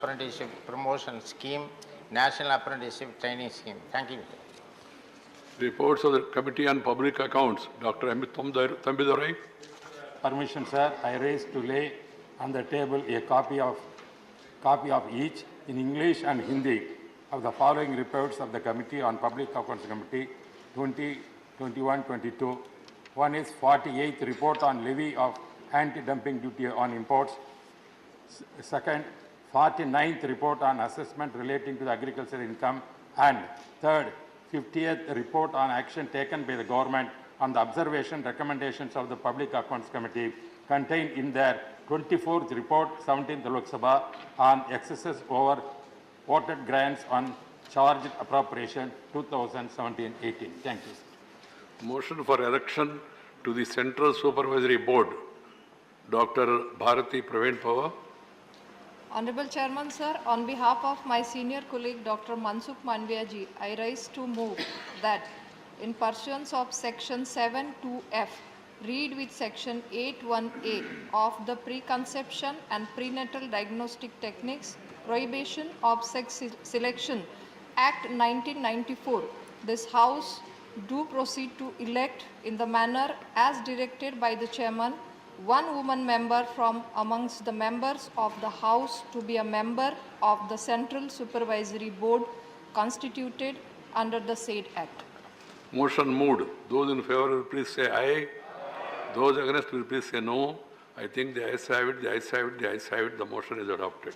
Apprenticeship Promotion Scheme, National Apprenticeship Training Scheme. Thank you. Reports of the Committee on Public Accounts. Dr. Amit Thambidurai. Permission, sir. I raise to lay on the table a copy of each in English and Hindi of the following reports of the Committee on Public Accounts Committee 2021-22. One is 48th report on levy of anti-dumping duty on imports. Second, 49th report on assessment relating to the agricultural income. And third, 50th report on action taken by the government on the observation recommendations of the Public Accounts Committee contained in their 24th report, 17th Lok Sabha, on excesses over voted grants on charged appropriation 2017-18. Thank you. Motion for election to the Central Supervisory Board. Dr. Bharati Praveen Pawar. Honorable Chairman, sir, on behalf of my senior colleague Dr. Mansukh Manvia ji, I rise to move that in pursuance of Section 7(2)(f), read with Section 8(1)(a) of the Preconception and Prenatal Diagnostic Techniques Prohibition of Sex Selection Act 1994, this House do proceed to elect in the manner as directed by the Chairman one woman member from amongst the members of the House to be a member of the Central Supervisory Board constituted under the said Act. Motion moved. Those in favor will please say aye. Those against will please say no. I think the ayes have it, the ayes have it, the ayes have it. The motion is adopted.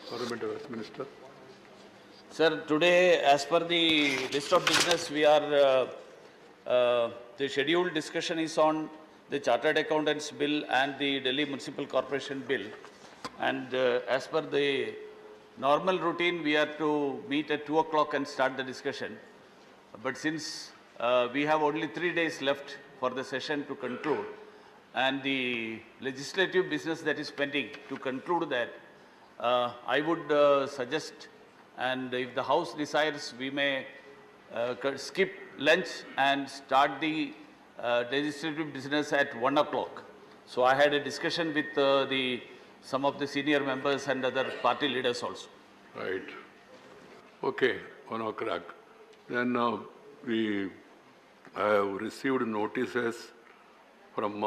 Parliament Affairs Minister. Sir, today as per the list of business we are the scheduled discussion is on the Chartered Accountants Bill and the Delhi Municipal Corporation Bill. And as per the normal routine, we are to meet at 2 o'clock and start the discussion. But since we have only 3 days left for the session to conclude, and the legislative business that is pending to conclude that, I would suggest, and if the House desires, we may skip lunch and start the legislative business at 1 o'clock. So I had a discussion with some of the senior members and other party leaders also. Right. Okay, 1 o'clock. Then we have received notices from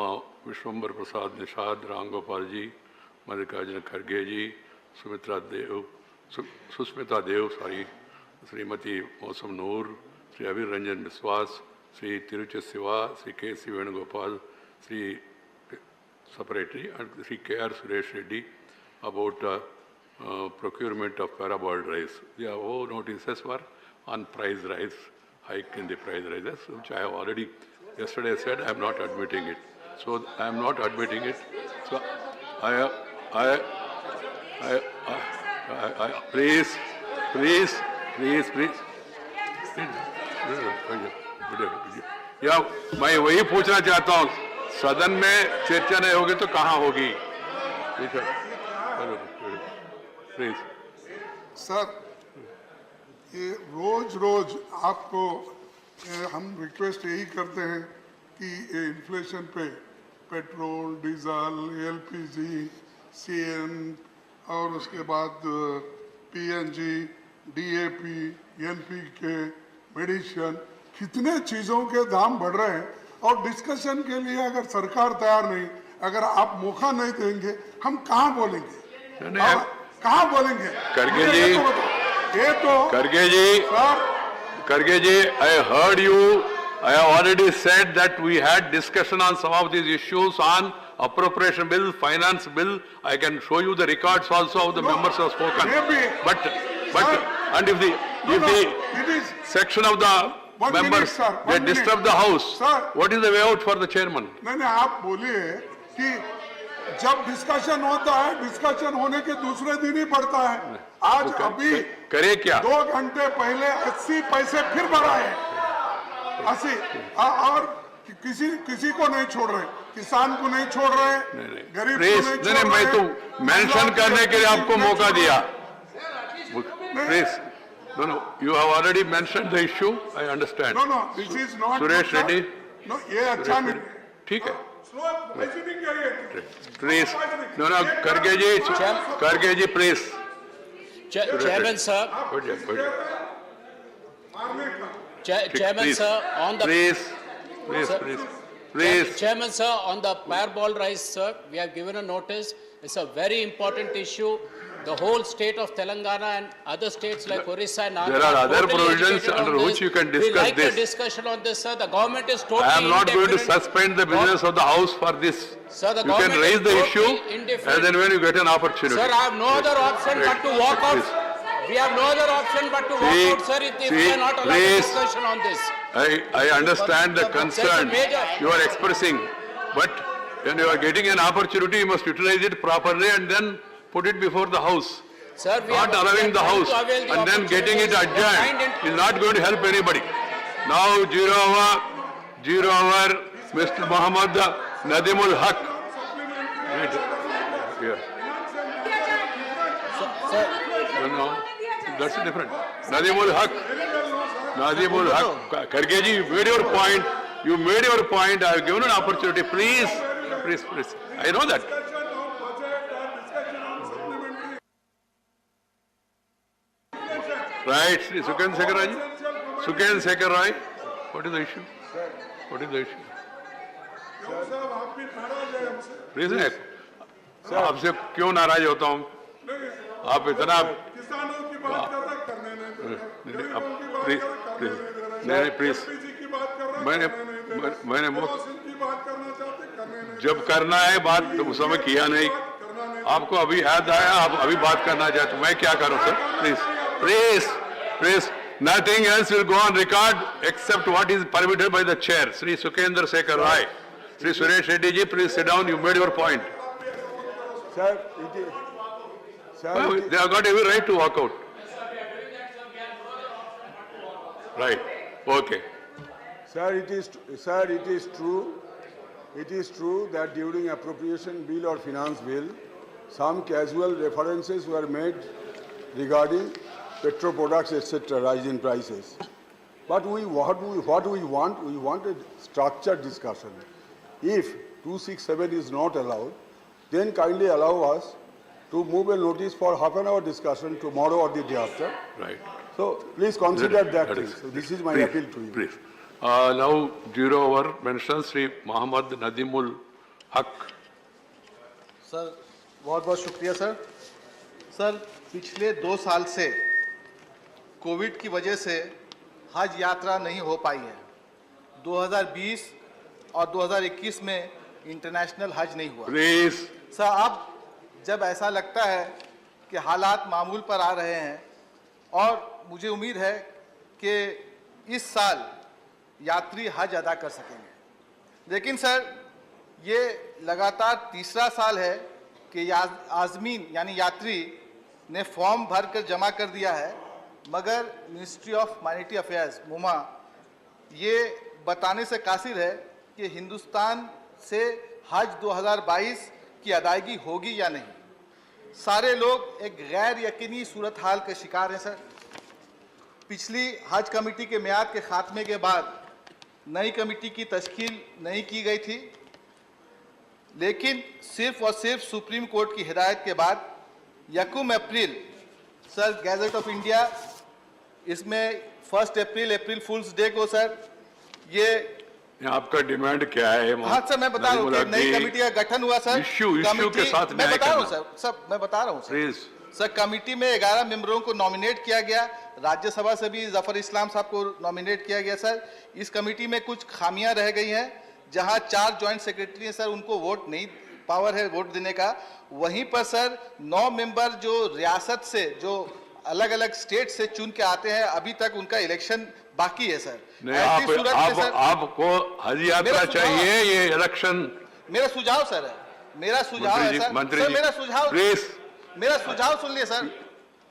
Vishwambar Prasad Nishad, Rangopal ji, Mallikarjuna Kharge ji, Susmita Dev, Srimati Mosam Noor, Sri Avir Ranjan Biswas, Sri Tirucha Siva, Sri K.C. Venugopal, Sri Secretary, and Sri K.R. Suresh Reddy about procurement of paraboiled rice. The all notices were on price rise, hike in the price rises, which I have already yesterday said I am not admitting it. So I am not admitting it. So please. या मैं वही पूछना चाहता हूँ, सदन में चर्चा नहीं होगी तो कहाँ होगी? प्लीज सर, ये रोज आपको हम रिक्वेस्ट यही करते हैं कि इन्फ्लेशन पे पेट्रोल, डीजल, एलपीजी, सीएन और उसके बाद पीएनजी, डीएपी, एनपीके, मेडिसिन, कितने चीजों के दाम बढ़ रहे हैं और डिस्कशन के लिए अगर सरकार तैयार नहीं, अगर आप मौका नहीं देंगे, हम कहाँ बोलेंगे? कहाँ बोलेंगे? खड़गे जी, खड़गे जी, I heard you. I have already said that we had discussion on some of these issues on appropriation bill, finance bill. I can show you the records also of the members who have spoken. But and if the section of the members they disturb the house, what is the way out for the chairman? नहीं, आप बोलिए कि जब discussion होता है, discussion होने के दूसरे दिन ही बढ़ता है। आज अभी करे क्या? 2 घंटे पहले 80 पैसे फिर बढ़ाए, 80, और किसी को नहीं छोड़ रहे, किसान को नहीं छोड़ रहे, गरीब को नहीं छोड़ रहे। मैं तो मेंशन करने के लिए आपको मौका दिया। Please, no, you have already mentioned the issue. I understand. No, this is not. Suresh Reddy. No, ये अच्छा नहीं। ठीक है। Please. No, Karge ji, please. Chairman, sir. Chairman, Please. sir, on the Please. Chairman, sir, on the parabol rice, sir, we have given a notice. It's a very important issue. The whole state of Telangana and other states like Orissa and Andhra. There are other totally provisions educated on under this. which you can We discuss like this. the discussion on this, sir. The government is totally I am not going to indifferent. suspend the business of the house for this. Sir, the You can government raise is the issue totally indifferent. and then when you get an opportunity. Sir, I have no other option but to walk out. Please. We have no other option but to walk See, out, sir, if see, we are not allowed a please. discussion on this. I understand the That's a concern major- you are expressing, but when you are getting an opportunity, you must utilize it properly and then put it before the house. Sir, we Not are allowing the trying house to avail the and then getting it opportunities. We are adjourned kind is not going to help anybody. Now, 0 hour, Mr. Muhammad Nadimul Haq. Right. Here. No, that's different. Nadimul Haq. Karge ji, you made your point. You made your point. I have given an opportunity. Please. I know that. Right, Sri Suken Sekhar Rai. Suken Sekhar Rai. What is the issue? What is the issue? Reason है आपसे क्यों नाराज होता हूँ आप इतना किसानों की बात कर रहे करने प्लीज नहीं प्लीज मैंने की बात करना चाहते करने नहीं जब करना है बात तो उस समय किया नहीं आपको अभी याद आया आप अभी बात करना चाहते मैं क्या करूं sir please nothing else will go on record except what is permitted by the chair. Sri Sukendra Sekhar Rai. Sri Suresh Reddy ji, please sit down. You made your point. Sir, They have got every right to walk out. Right. Okay. Sir, it is true. It is true that during appropriation bill or finance bill, some casual references were made regarding petro products, etc., rise in prices. But what we want a structured discussion. If 267 is not allowed, then kindly allow us to move a notice for half an hour discussion tomorrow or the day after. Right. So please consider that thing. is- So this is my please, appeal to you. Please. Now, 0 hour mentions Sri Muhammad Nadimul Haq. Sir बहुत बहुत शुक्रिया sir पिछले 2 साल से Covid की वजह से हज यात्रा नहीं हो पाई है 2020 और 2021 में इंटरनेशनल हज नहीं हुआ Please. सर अब जब ऐसा लगता है कि हालात मामूल पर आ रहे हैं और मुझे उम्मीद है कि इस साल यात्री हज अदा कर सकेंगे लेकिन सर ये लगातार तीसरा साल है कि आज़मीन यानी यात्री ने फॉर्म भरकर जमा कर दिया है मगर मिनिस्ट्री ऑफ माइनॉरिटी अफेयर्स मुमा ये बताने से कासिर है कि हिंदुस्तान से हज 2022 की अदायगी होगी या नहीं सारे लोग एक गैर यकीनी सूरत हाल के शिकार हैं सर पिछली हज कमेटी के मियाद के खात्मे के बाद नई कमेटी की तश्कील नहीं की गई थी लेकिन सिर्फ और सिर्फ सुप्रीम कोर्ट की हिदायत के बाद 1 अप्रैल सर गैजेट ऑफ इंडिया इसमें 1 अप्रैल फूल्स डे को सर ये आपका डिमांड क्या है? हाँ सर मैं बता रहा हूँ कि नई कमेटी का गठन हुआ सर इश्यू के साथ मैं बता रहा हूँ सर मैं बता रहा हूँ प्लीज सर कमेटी में 11 मेंबरों को नॉमिनेट किया गया राज्यसभा से भी जफर इस्लाम साहब को नॉमिनेट किया गया सर इस कमेटी में कुछ खामियां रह गई हैं जहां 4 जॉइंट सेक्रेटरी हैं सर उनको वोट नहीं पावर है वोट देने का वहीं पर सर 9 मेंबर जो रियासत से जो अलग अलग स्टेट से चुन के आते हैं अभी तक उनका इलेक्शन बाकी है सर ऐसी सूरत में सर आपको हज यात्रा चाहिए ये इलेक्शन मेरा सुझाव सर है मेरा सुझाव है सर मेरा सुझाव सुन लिए सर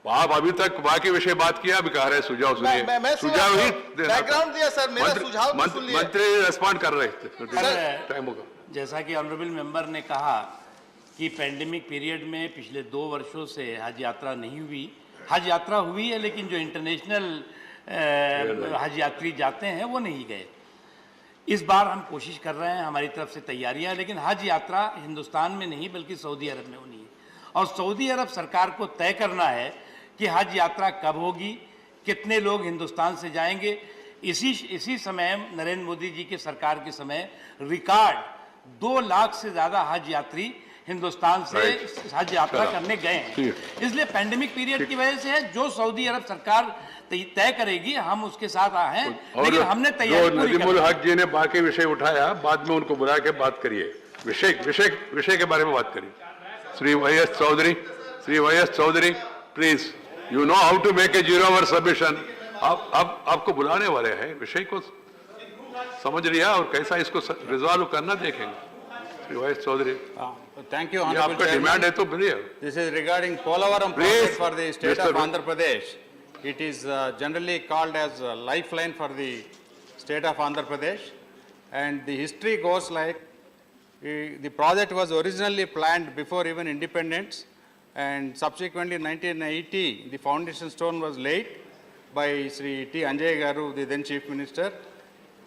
आप अभी तक बाकी विषय बात किया अभी कह रहे सुझाव सुनिए मैं सुझाव ही बैकग्राउंड दिया सर मेरा सुझाव तो सुन लिया मंत्री रिस्पॉन्ड कर रहे थे टाइम होगा जैसा कि ऑनरेबल मेंबर ने कहा कि पेंडेमिक पीरियड में पिछले 2 वर्षों से हज यात्रा नहीं हुई हज यात्रा हुई है लेकिन जो इंटरनेशनल हज यात्री जाते हैं वो नहीं गए इस बार हम कोशिश कर रहे हैं, हमारी तरफ से तैयारियां, लेकिन हज यात्रा हिंदुस्तान में नहीं बल्कि सऊदी अरब में होनी है और सऊदी अरब सरकार को तय करना है कि हज यात्रा कब होगी, कितने लोग हिंदुस्तान से जाएंगे। इसी समय नरेंद्र मोदी जी की सरकार के समय रिकॉर्ड 2 लाख से ज़्यादा हज यात्री हिंदुस्तान से हज यात्रा करने गए हैं। इसलिए पैंडेमिक पीरियड की वजह से है, जो सऊदी अरब सरकार तय करेगी हम उसके साथ हैं, लेकिन हमने तैयारी पूरी कर ली। नदीमुल हक जी ने बाकी विषय उठाया, बाद में उनको बुला के बात करिए, विषय के बारे में बात करिए। Shri Y S Chaudhary please, you know how to make a 0 hour submission. आप आपको बुलाने वाले हैं, विषय को समझ लिया और कैसा इसको रिजॉल्व करना देखेंगे। Shri Y S Chaudhary, Thank you, ये Honorable आपका Chairman. डिमांड है तो बोलिए। This is regarding Polavaram project for the state Mr. of Andhra Pradesh. It is generally called as a lifeline for the state of Andhra Pradesh. And the history goes like, the project was originally planned before even independence. And subsequently in 1980, the foundation stone was laid by Sri T. Anjay Garu, the then Chief Minister.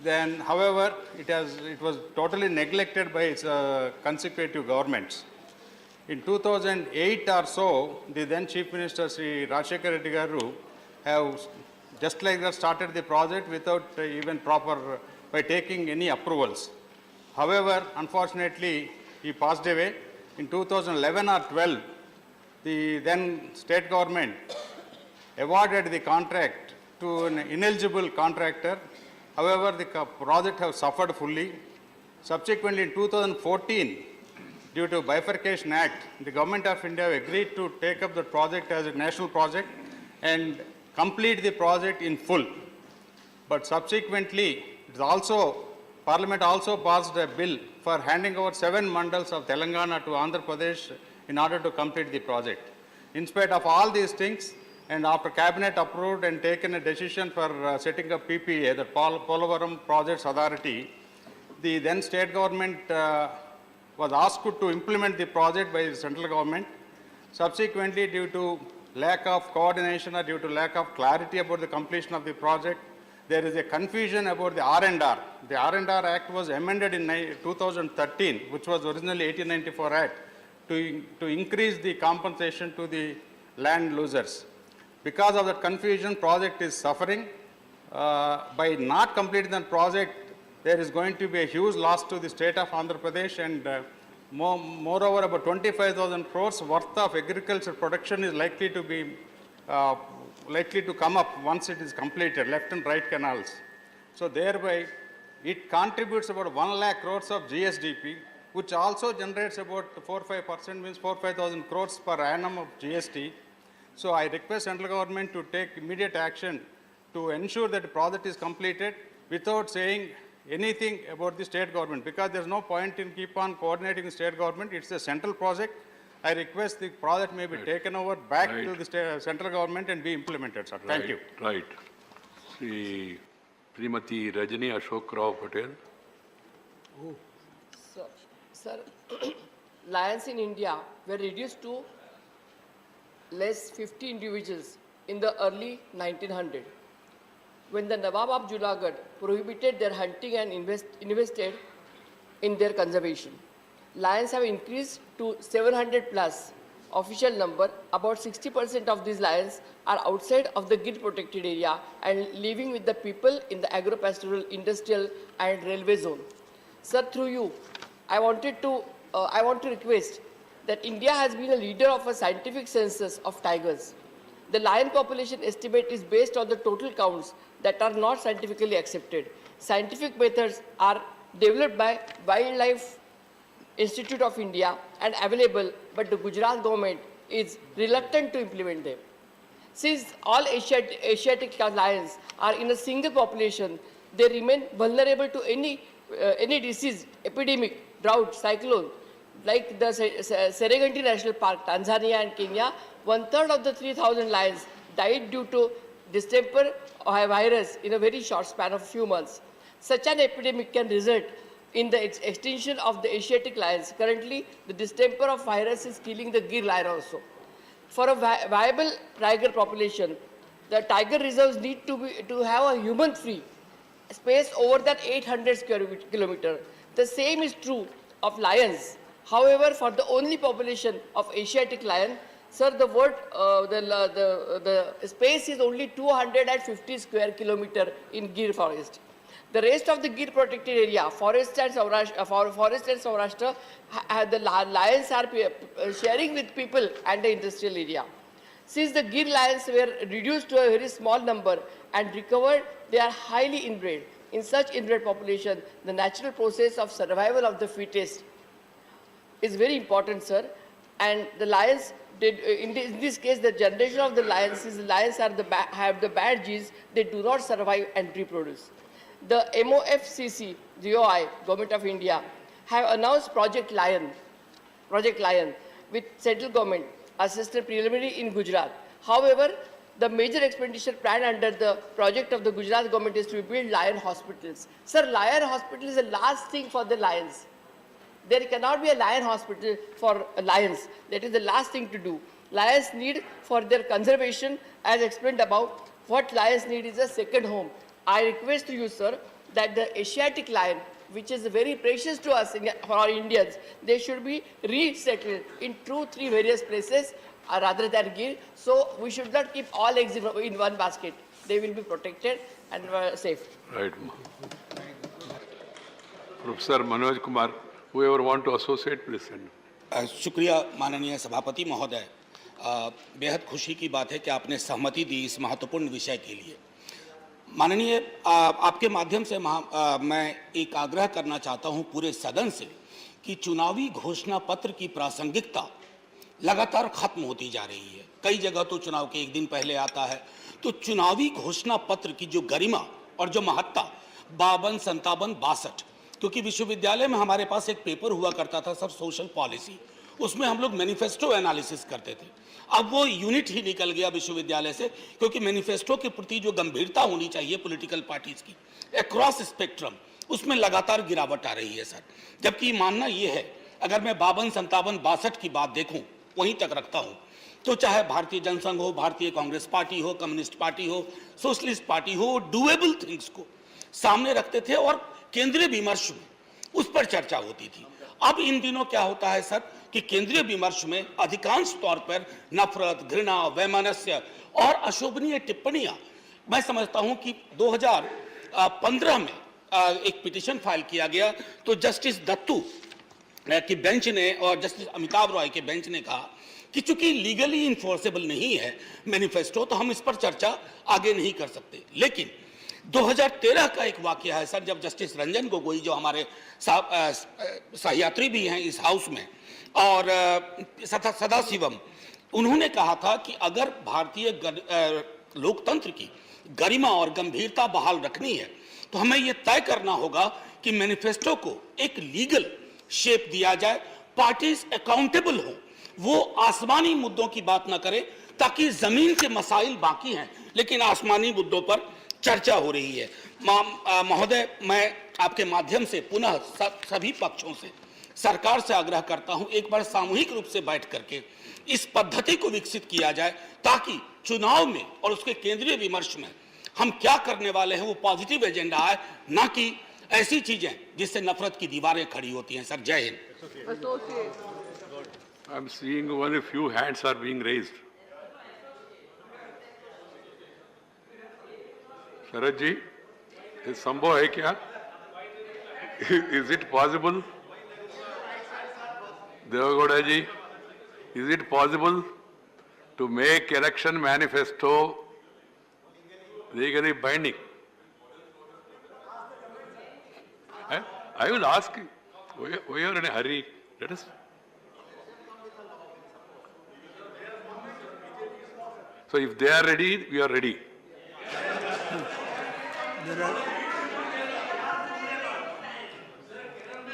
Then, however, it was totally neglected by its consecutive governments. In 2008 or so, the then Chief Minister Sri Rajshekar Reddy Garu have just like that started the project without even by taking any approvals. However, unfortunately, he passed away. In 2011 or 12, the then state government awarded the contract to an ineligible contractor. However, the project has suffered fully. Subsequently, in 2014, due to Bifurcation Act, the Government of India agreed to take up the project as a national project and complete the project in full. But subsequently, Parliament also passed a bill for handing over 7 mandals of Telangana to Andhra Pradesh in order to complete the project. In spite of all these things, and after Cabinet approved and taken a decision for setting up PPA, the Polavaram Projects Authority, the then state government was asked to implement the project by the central government. Subsequently, due to lack of coordination or due to lack of clarity about the completion of the project, there is a confusion about the R&R. The R&R Act was amended in 2013, which was originally 1894 Act, to increase the compensation to the land losers. Because of that confusion, project is suffering. By not completing the project, there is going to be a huge loss to the state of Andhra Pradesh, and moreover, about 25,000 crores worth of agriculture production is likely to come up once it is completed, left and right canals. So thereby, it contributes about 1 lakh crores of GSDP, which also generates about 4-5%, means 4-5,000 crores per annum of GST. So I request central government to take immediate action to ensure that the project is completed without saying anything about the state government, because there's no point in keep on coordinating the state government. It's a central project. I request the project may be taken over back to the central government and be implemented, sir. Thank you. Right. Srimati Rajani Ashok Rao Patel. Sir, lions in India were reduced to less 50 individuals in the early 1900s, when the Nawab of Junagadh prohibited their hunting and invested in their conservation. Lions have increased to 700 plus official number. About 60% of these lions are outside of the Gir protected area and living with the people in the agro-pastoral, industrial and railway zone. Sir, through you, I want to request that India has been a leader of a scientific census of tigers. The lion population estimate is based on the total counts that are not scientifically accepted. Scientific methods are developed by Wildlife Institute of India and available, but the Gujarat government is reluctant to implement them. Since all Asiatic lions are in a single population, they remain vulnerable to any disease, epidemic, drought, cyclone. Like the Serengeti National Park, Tanzania and Kenya, 1/3 of the 3,000 lions died due to distemper virus in a very short span of few months. Such an epidemic can result in the extinction of the Asiatic lions. Currently, the distemper of virus is killing the Gir lion also. For a viable tiger population, the tiger reserves need to have a human-free space over that 800 square kilometer. The same is true of lions. However, for the only population of Asiatic lion, sir, the space is only 250 square kilometer in Gir forest. The rest of the Gir protected area, forest and Saurashtra, the lions are sharing with people and the industrial area. Since the Gir lions were reduced to a very small number and recovered, they are highly inbred. In such inbred population, the natural process of survival of the fittest is very important, sir. And the lions, in this case, the generation of the lions, since the lions are have the bad genes, they do not survive and reproduce. The MOFCC, GOI, Government of India, have announced Project Lion with central government assisted preliminary in Gujarat. However, the major expenditure planned under the project of the Gujarat government is to build lion hospitals. Sir, lion hospital is the last thing for the lions. There cannot be a lion hospital for lions. That is the last thing to do. Lions need, for their conservation, as explained above, what lions need is a second home. I request to you, sir, that the Asiatic lion, which is very precious to us, for our Indians, they should be resettled in 2-3 various places rather than Gir. So we should not keep all eggs in one basket. They will be protected and safe. Right. Professor Manoj Kumar, whoever want to associate, please send. शुक्रिया माननीय सभापति महोदय। बेहद खुशी की बात है कि आपने सहमति दी इस महत्वपूर्ण विषय के लिए। माननीय, आपके माध्यम से मैं एक आग्रह करना चाहता हूं पूरे सदन से कि चुनावी घोषणा पत्र की प्रासंगिकता लगातार खत्म होती जा रही है। कई जगह तो चुनाव के एक दिन पहले आता है। तो चुनावी घोषणा पत्र की जो गरिमा और जो महत्ता 52, 57, 62, क्योंकि विश्वविद्यालय में हमारे पास एक पेपर हुआ करता था सर, सोशल पॉलिसी, उसमें हम लोग मैनिफेस्टो एनालिसिस करते थे। अब वो यूनिट ही निकल गया विश्वविद्यालय से, क्योंकि मैनिफेस्टो के प्रति जो गंभीरता होनी चाहिए पॉलिटिकल पार्टीज की अक्रॉस स्पेक्ट्रम, उसमें लगातार गिरावट आ रही है सर। जबकि मानना ये है, अगर मैं 52, 57, 62 की बात देखूं, वहीं तक रखता हूं, तो चाहे भारतीय जनसंघ हो, भारतीय कांग्रेस पार्टी हो, कम्युनिस्ट पार्टी हो, सोशलिस्ट पार्टी हो, डूएबल थिंग्स को सामने रखते थे और केंद्रीय विमर्श में उस पर चर्चा होती थी। अब इन दिनों क्या होता है सर कि केंद्रीय विमर्श में अधिकांश तौर पर नफरत, घृणा, वैमनस्य और अशोभनीय टिप्पणियां, मैं समझता हूं कि 2015 में एक पिटीशन फाइल किया गया, तो जस्टिस दत्तू की बेंच ने और जस्टिस अमिताभ रॉय के बेंच ने कहा कि चूंकि लीगली इन्फोर्सेबल नहीं है मैनिफेस्टो, तो हम इस पर चर्चा आगे नहीं कर सकते। लेकिन 2013 का एक वाकया है सर, जब जस्टिस रंजन गोगोई, जो हमारे सहयात्री भी हैं इस हाउस में, और सदाशिवम, उन्होंने कहा था कि अगर भारतीय लोकतंत्र की गरिमा और गंभीरता बहाल रखनी है, तो हमें यह तय करना होगा कि मैनिफेस्टो को एक लीगल शेप दिया जाए, पार्टीज अकाउंटेबल हो, वो आसमानी मुद्दों की बात ना करे, ताकि जमीन के मसाइल बाकी हैं लेकिन आसमानी मुद्दों पर चर्चा हो रही है। महोदय, मैं आपके माध्यम से पुनः सभी पक्षों से, सरकार से आग्रह करता हूं, एक बार सामूहिक रूप से बैठ करके इस पद्धति को विकसित किया जाए, ताकि चुनाव में और उसके केंद्रीय विमर्श में हम क्या करने वाले हैं वो पॉजिटिव एजेंडा है, ना कि ऐसी चीजें जिससे नफरत की दीवारें खड़ी होती हैं। सर, जय Hind. I am seeing only few hands are being raised. शरद जी, ये संभव है क्या? Is it possible? Devagowda ji, is it possible to make election manifesto legally binding? I will ask you. We are in a hurry. Let us. So if they are ready, we are ready.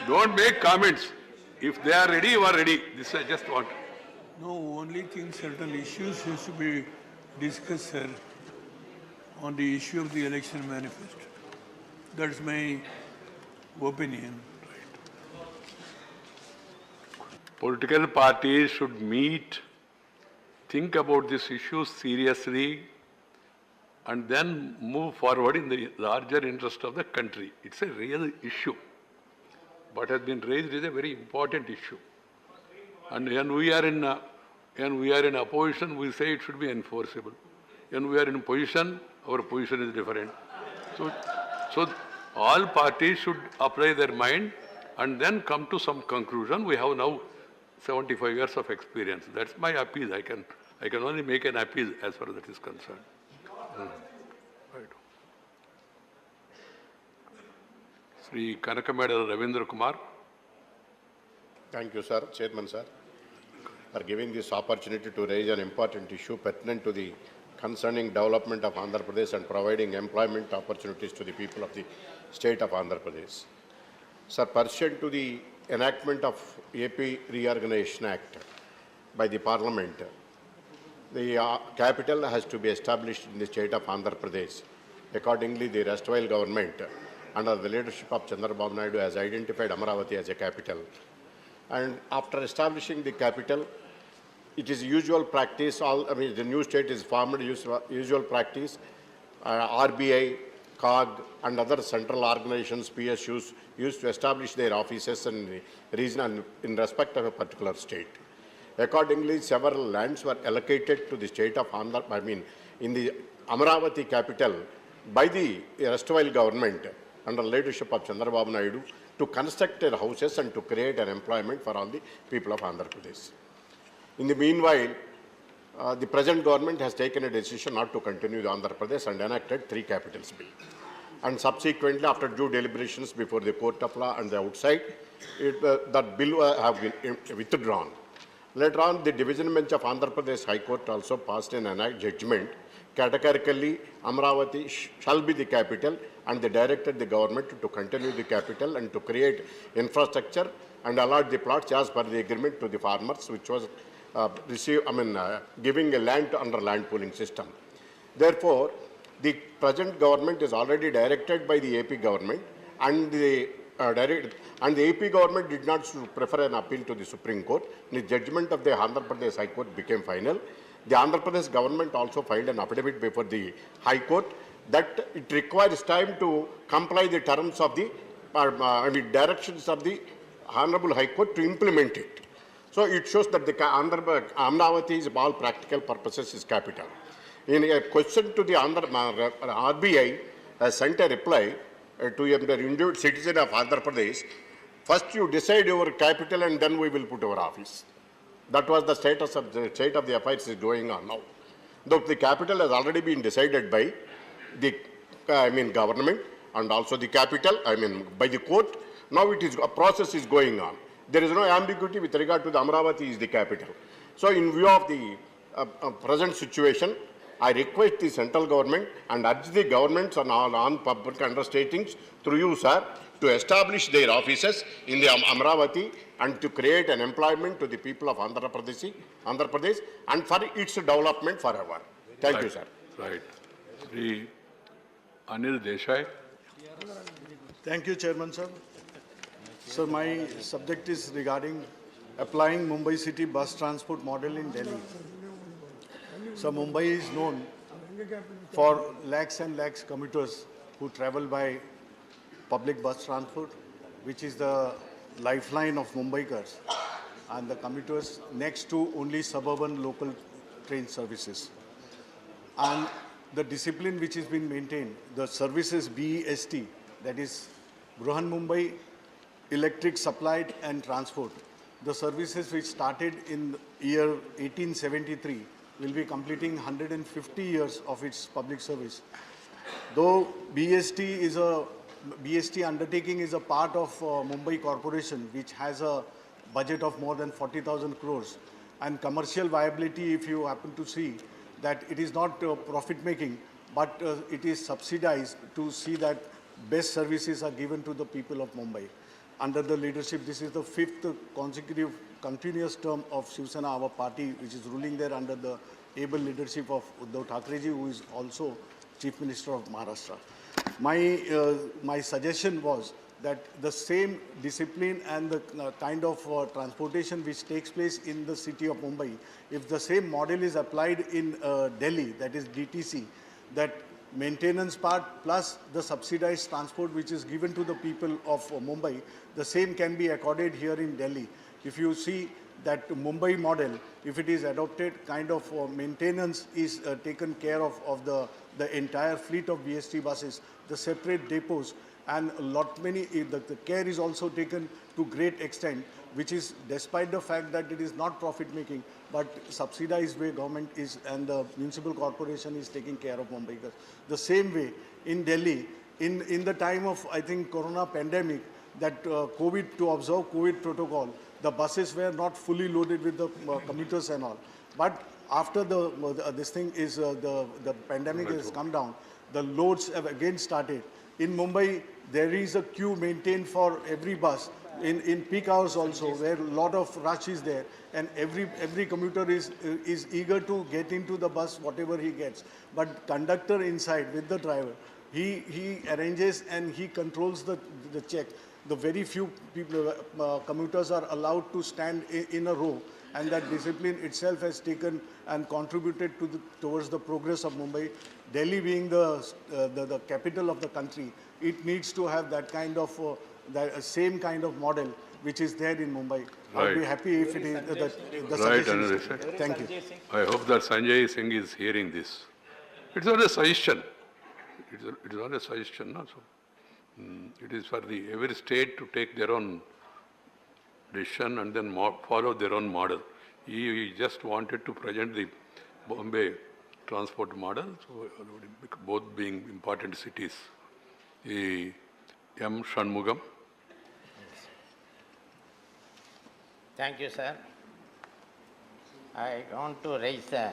Don't make comments. If they are ready, you are ready. This I just want. No, only thing, certain issues has to be discussed, sir, on the issue of the election manifesto. That's my opinion. Political parties should meet, think about this issue seriously, and then move forward in the larger interest of the country. It's a real issue. What has been raised is a very important issue. And when we are in opposition, we say it should be enforceable. When we are in position, our position is different. So all parties should apply their mind and then come to some conclusion. We have now 75 years of experience. That's my appeal. I can only make an appeal as far as that is concerned. Right. Sri Kanakameda Ravindra Kumar. Thank you, sir, Chairman, sir, for giving this opportunity to raise an important issue pertinent to the concerning development of Andhra Pradesh and providing employment opportunities to the people of the state of Andhra Pradesh. Sir, pursuant to the enactment of AP Reorganization Act by the Parliament, the capital has to be established in the state of Andhra Pradesh. Accordingly, the erstwhile government, under the leadership of Chandrababu Naidu, has identified Amaravati as a capital. And after establishing the capital, it is usual practice, the new state is formed, usual practice, RBI, COG and other central organizations, PSUs, used to establish their offices in the region and in respect of a particular state. Accordingly, several lands were allocated to the state of Andhra, in the Amaravati capital by the erstwhile government under leadership of Chandrababu Naidu to construct their houses and to create an employment for all the people of Andhra Pradesh. In the meanwhile, the present government has taken a decision not to continue the Andhra Pradesh and enacted 3 capitals bill. And subsequently, after due deliberations before the court of law and the outside, that bill have been withdrawn. Later on, the division bench of Andhra Pradesh High Court also passed an judgment. Categorically, Amaravati shall be the capital, and they directed the government to continue the capital and to create infrastructure and allot the plots as per the agreement to the farmers, which was giving a land under land pooling system. Therefore, the present government is already directed by the AP government, and the AP government did not prefer an appeal to the Supreme Court. The judgment of the Andhra Pradesh High Court became final. The Andhra Pradesh government also filed an affidavit before the High Court that it requires time to comply the terms of the directions of the Honorable High Court to implement it. So it shows that the Amaravati is, for all practical purposes, is capital. In a question to the RBI has sent a reply to an individual citizen of Andhra Pradesh. First you decide your capital and then we will put our office. That was the state of the affairs is going on now. Though the capital has already been decided by the government and also the capital, by the court. Now a process is going on. There is no ambiguity with regard to the Amaravati is the capital. So in view of the present situation, I request the central government and urge the governments on public undertakings through you, sir, to establish their offices in the Amaravati and to create an employment to the people of Andhra Pradesh and for its development forever. Thank you, sir. Right. Sri Anil Desai. Thank you, Chairman, sir. So my subject is regarding applying Mumbai City bus transport model in Delhi. So Mumbai is known for lakhs and lakhs commuters who travel by public bus transport, which is the lifeline of Mumbaikars, and the commuters next to only suburban local train services. And the discipline which has been maintained, the services BEST, that is Bruhan Mumbai Electric Supplied and Transport. The services which started in year 1873 will be completing 150 years of its public service. Though BST undertaking is a part of Mumbai Corporation, which has a budget of more than 40,000 crores, and commercial viability, if you happen to see, that it is not profit making, but it is subsidized to see that best services are given to the people of Mumbai. Under the leadership, this is the 5th consecutive continuous term of Shiv Sena, our party, which is ruling there under the able leadership of Uddhav Thackerji, who is also Chief Minister of Maharashtra. My suggestion was that the same discipline and the kind of transportation which takes place in the city of Mumbai, if the same model is applied in Delhi, that is DTC, that maintenance part plus the subsidized transport which is given to the people of Mumbai, the same can be accorded here in Delhi. If you see that Mumbai model, if it is adopted, kind of maintenance is taken care of the entire fleet of BST buses, the separate depots, and the care is also taken to great extent, which is despite the fact that it is not profit making, but subsidized way government is and the municipal corporation is taking care of Mumbai. The same way in Delhi, in the time of, I think, Corona pandemic, that to observe COVID protocol, the buses were not fully loaded with the commuters and all. But after the pandemic has come down, the loads have again started. In Mumbai, there is a queue maintained for every bus. In peak hours also, where a lot of rush is there, and every commuter is eager to get into the bus, whatever he gets. But conductor inside with the driver, he arranges and he controls the check. The very few people, commuters are allowed to stand in a row, and that discipline itself has taken and contributed towards the progress of Mumbai. Delhi being the capital of the country, it needs to have that kind of same kind of model which is there in Mumbai. Right. I'll be happy if it is the Right, suggestion is Anurag. taken. Thank you. I hope that Sanjay Singh is hearing this. It's not a suggestion. It is not a suggestion. No? So, it is for every state to take their own decision and then follow their own model. He just wanted to present the Bombay transport model, so both being important cities. M. Shanmugam. Thank you, sir. I want to raise the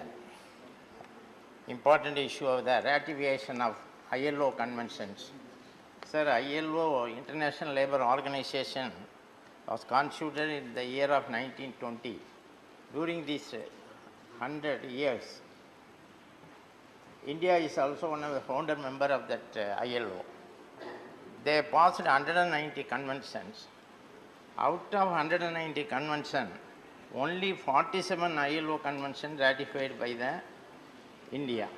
important issue of the ratification of ILO conventions. Sir, ILO, International Labour Organization, was constituted in the year of 1920. During these 100 years, India is also one of the founder members of that ILO. They passed 190 conventions. Out of 190 conventions, only 47 ILO conventions ratified by the India.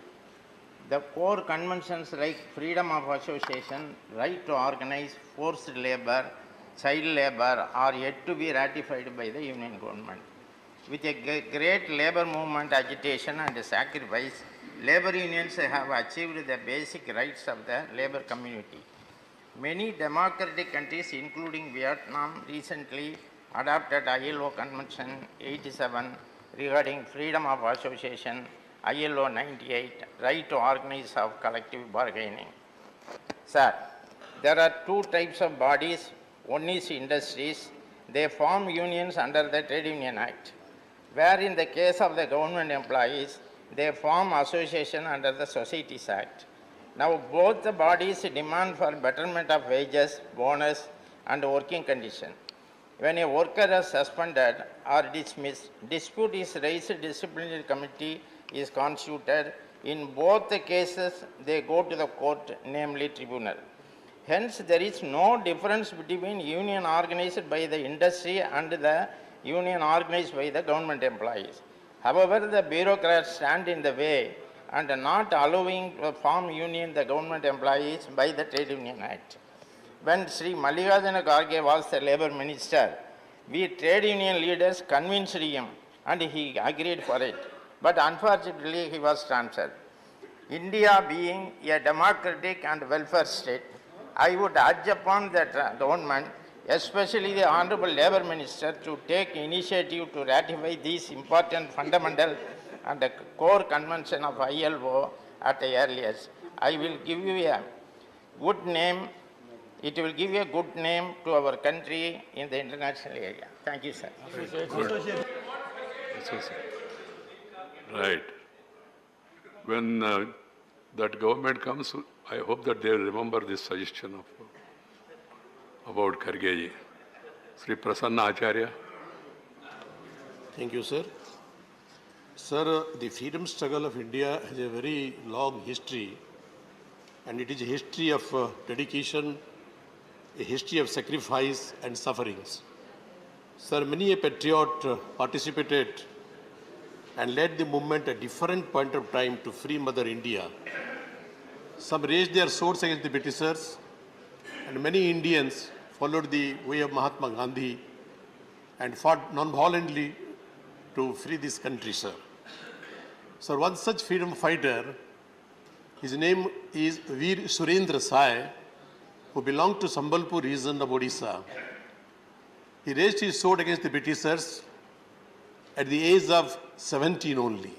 The core conventions like freedom of association, right to organize, forced labor, child labor are yet to be ratified by the Union government. With a great labor movement, agitation and sacrifice, labor unions have achieved the basic rights of the labor community. Many democratic countries, including Vietnam, recently adopted ILO Convention 87 regarding freedom of association, ILO 98, right to organize of collective bargaining. Sir, there are two types of bodies. One is industries. They form unions under the Trade Union Act, where in the case of the government employees, they form association under the Societies Act. Now, both the bodies demand for betterment of wages, bonus, and working condition. When a worker is suspended or dismissed, dispute is raised, disciplinary committee is constituted. In both the cases, they go to the court, namely tribunal. Hence, there is no difference between union organized by the industry and the union organized by the government employees. However, the bureaucrats stand in the way and not allowing to form union the government employees by the Trade Union Act. When Sri Mallikarjuna Kharge was the labor minister, we trade union leaders convinced him and he agreed for it. But unfortunately, he was transferred. India being a democratic and welfare state, I would urge upon the government, especially the Honorable Labour Minister, to take initiative to ratify these important fundamental and the core convention of ILO at the earliest. I will give you a good name. It will give a good name to our country in the international area. Thank you, sir. Right. When that government comes, I hope that they will remember this suggestion about Khargeji. Sri Prasanna Acharya. Thank you, sir. Sir, the freedom struggle of India has a very long history, and it is a history of dedication, a history of sacrifice and sufferings. Sir, many a patriot participated and led the movement at different point of time to free Mother India. some raised their swords against the Britishers, and many Indians followed the way of Mahatma Gandhi and fought non-violently to free this country, sir. Sir, one such freedom fighter, his name is Veer Surendra Sai, who belonged to Sambalpur region of Odisha. He raised his sword against the Britishers at the age of 17 only.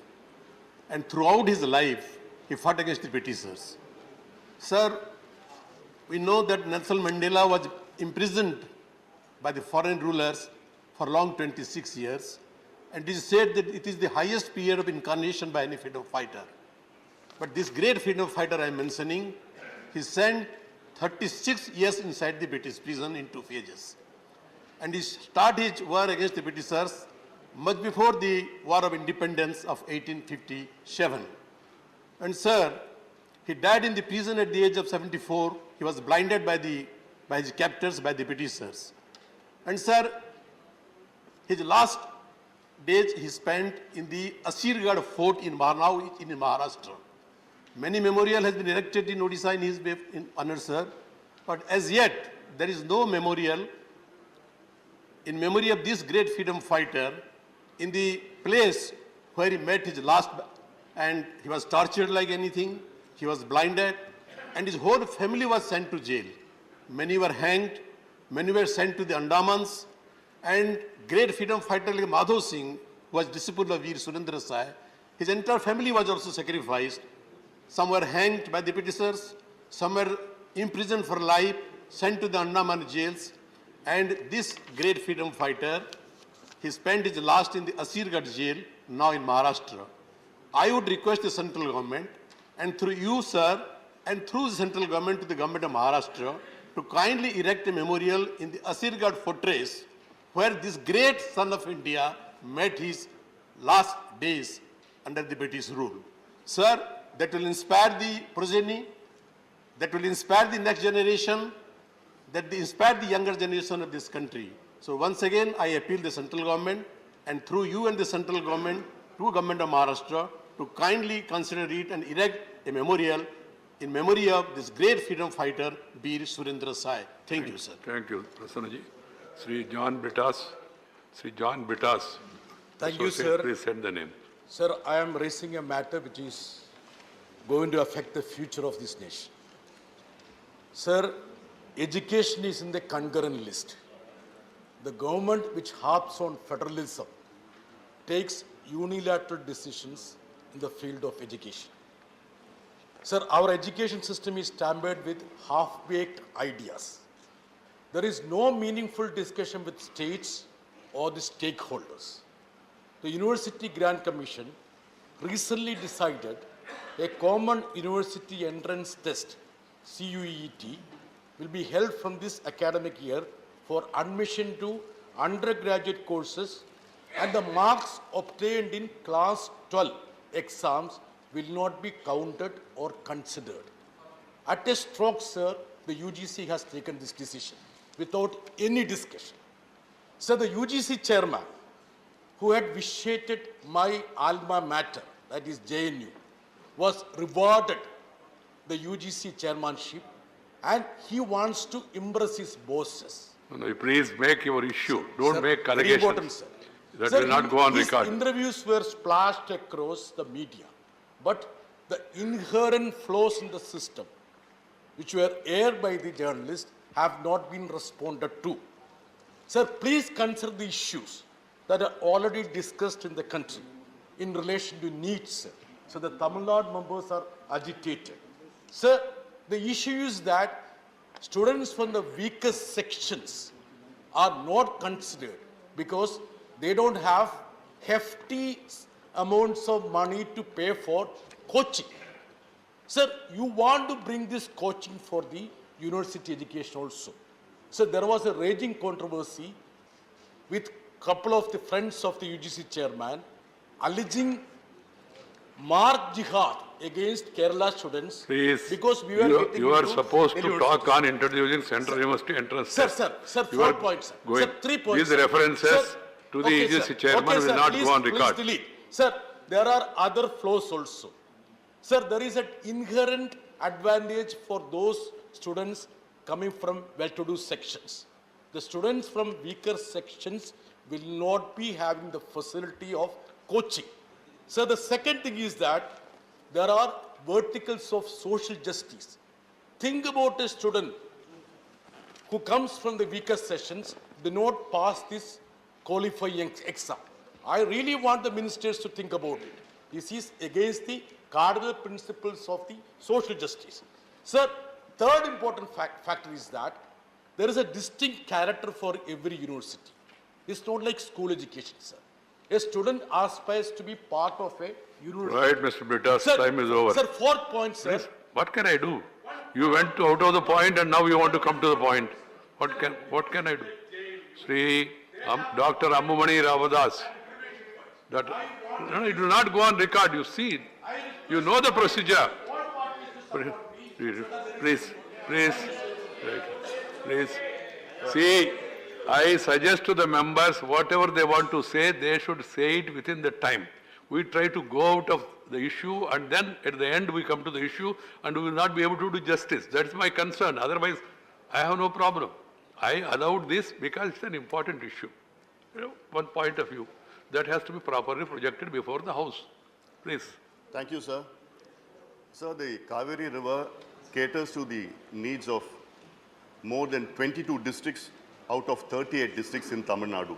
And throughout his life, he fought against the Britishers. Sir, we know that Nelson Mandela was imprisoned by the foreign rulers for long 26 years. And it is said that it is the highest period of incarnation by any freedom fighter. But this great freedom fighter I am mentioning, he spent 36 years inside the British prison in 2 phases. And he started his war against the Britishers much before the War of Independence of 1857. And sir, he died in the prison at the age of 74. He was blinded by his captors, by the Britishers. And sir, his last days he spent in the Asirgarh fort in Marnau in Maharashtra. Many memorial has been erected in Odisha in his honor, sir. But as yet, there is no memorial in memory of this great freedom fighter in the place where he met his last, and he was tortured like anything, he was blinded, and his whole family was sent to jail. Many were hanged, many were sent to the Andamans, and great freedom fighter like Madhav Singh, who was disciple of Veer Surendra Sai, his entire family was also sacrificed. Some were hanged by the Britishers, some were imprisoned for life, sent to the Andaman jails, and this great freedom fighter, he spent his last in the Asirgarh jail, now in Maharashtra. I would request the central government, and through you, sir, and through the central government to the government of Maharashtra, to kindly erect a memorial in the Asirgarh fortress, where this great son of India met his last days under the British rule. Sir, that will inspire the progeny, that will inspire the next generation, that will inspire the younger generation of this country. So once again, I appeal the central government, and through you and the central government, to government of Maharashtra, to kindly consider it and erect a memorial in memory of this great freedom fighter, Veer Surendra Sai. Thank you, sir. Thank you, Prasannaji. Sri John Bittas. Sri John Bittas. Thank you, sir. Please send the name. Sir, I am raising a matter which is going to affect the future of this nation. Sir, education is in the concurrent list. The government which harps on federalism takes unilateral decisions in the field of education. Sir, our education system is tampered with half-baked ideas. There is no meaningful discussion with states or the stakeholders. The University Grant Commission recently decided a common university entrance test, CUET, will be held from this academic year for admission to undergraduate courses, and the marks obtained in class 12 exams will not be counted or considered. At a stroke, sir, the UGC has taken this decision without any discussion. Sir, the UGC chairman, who had vitiated my alma mater, that is JNU, was rewarded the UGC chairmanship, and he wants to impress his bosses. No, please make your issue. Don't Sir, make very allegations. important, sir. That Sir, will not go on his record. interviews were splashed across the media, but the inherent flaws in the system, which were aired by the journalists, have not been responded to. Sir, please consider the issues that are already discussed in the country in relation to needs, sir. So the Tamil Nadu members are agitated. Sir, the issue is that students from the weakest sections are not considered because they don't have hefty amounts of money to pay for coaching. Sir, you want to bring this coaching for the university education also. So there was a raging controversy with a couple of the friends of the UGC chairman alleging mark jihad against Kerala students. Please, because we were you are supposed to talk on universities. introducing Central University entrance Sir, test. sir, You 4 are points, sir. going- Sir, 3 points. These sir. references Sir, to the okay, EGC sir. chairman Okay, will sir, not please, go on record. Please delete. Sir, there are other flaws also. Sir, there is an inherent advantage for those students coming from well-to-do sections. The students from weaker sections will not be having the facility of coaching. So the second thing is that there are verticals of social justice. Think about a student who comes from the weaker sections, do not pass this qualifying exam. I really want the ministers to think about it. This is against the cardinal principles of the social justice. Sir, third important factor is that there is a distinct character for every university. It's not like school education, sir. A student aspires to be part of a university. Right, Mr. Britta's time is over. Sir, fourth point, sir. Please, what can I do? You went out of the point and now you want to come to the point. What can I do? Sri Dr. Ammumani Ramadas. No, it will not go on record. You see, you know the procedure. Please. See, I suggest to the members, whatever they want to say, they should say it within the time. We try to go out of the issue and then at the end we come to the issue and we will not be able to do justice. That's my concern. Otherwise, I have no problem. I allowed this because it's an important issue. One point of view that has to be properly projected before the House. Please. Thank you, sir. Sir, the Kaveri River caters to the needs of more than 22 districts out of 38 districts in Tamil Nadu.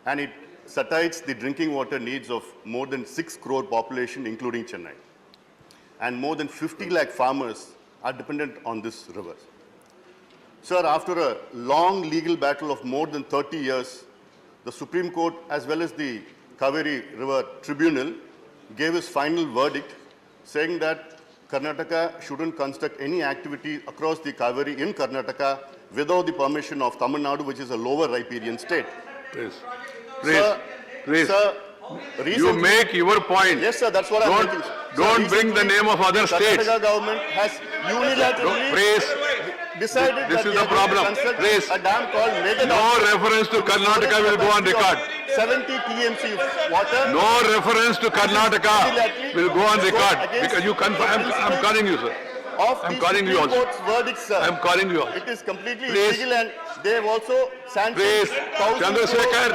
And it satisfies the drinking water needs of more than 6 crore population, including Chennai. And more than 50 lakh farmers are dependent on this river. Sir, after a long legal battle of more than 30 years, the Supreme Court as well as the Kaveri River Tribunal gave its final verdict saying that Karnataka shouldn't construct any activity across the Kaveri in Karnataka without the permission of Tamil Nadu, which is a lower riparian state. Please. Sir, You make your point. Yes, sir, that's what I'm making. Don't bring the name of other states. The Karnataka government has unilaterally decided this that is the problem. Please. a dam called Megha No reference to Karnataka will go on record. 70 TMC of water. No reference to Karnataka will go on record because you confirm. I'm calling you, sir. I'm calling you also. Verdict, sir. I'm calling you also. It is completely Please. illegal and they have also sanctioned Please. 1,000 Chandrasekhar.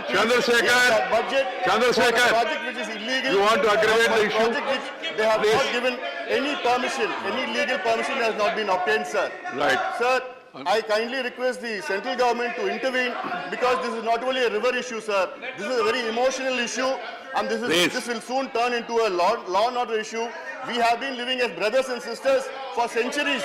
Chandrasekhar. budget Chandrasekhar. for a project which is illegal. You want to aggravate the issue? Project which they have Please. not given any permission, any legal permission has not been obtained, sir. Right. Sir, I kindly request the central government to intervene because this is not only a river issue, sir. This is a very emotional issue and this will soon turn into a law and order issue. We have been living as brothers and sisters for centuries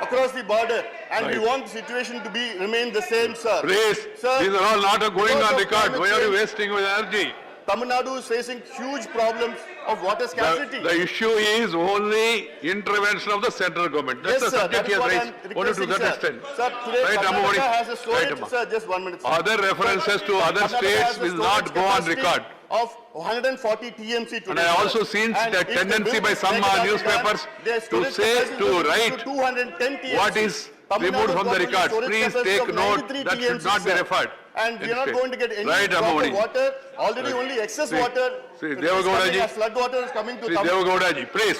across the border and we want the situation to remain the same, sir. Please, sir, these are all not going on record. climate Why are you change, wasting your energy? Tamil Nadu is facing huge problems of water scarcity. The issue is only intervention of the central government. That's Yes, the sir, subject that is he what has I'm raised. Only to requesting, that sir. extent. Sir, today Right, Karnataka Ammavani? has a storage, Right, Amma. sir, just 1 minute. Sir. Other references to other Karnataka states has a will not storage go on capacity record. Of 140 TMC today. And I also seen And that if the tendency bill by is some negative newspapers their to storage say, capacity to will be write 210 TMC. what is Tamil removed Nadu from the got only records. storage Please capacity take of note 93 that should TMC, not be sir. referred. And we are not going to get any Right, drop of Ammavani. water. Already Right. only excess See, water. see, is Devagowda coming ji. as flood water is coming to Sri Tamil Nadu. Devagowda ji, please.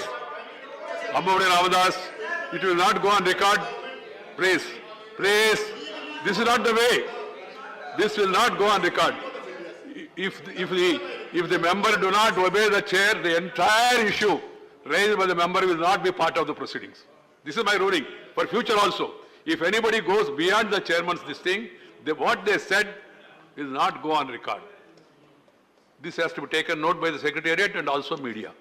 Ammavani Ramadas, it will not go on record. Please, please. This is not the way. This will not go on record. If the member do not obey the chair, the entire issue raised by the member will not be part of the proceedings. This is my ruling for future also. If anybody goes beyond the chairman's this thing, what they said will not go on record. This has to be taken note by the Secretariat and also media.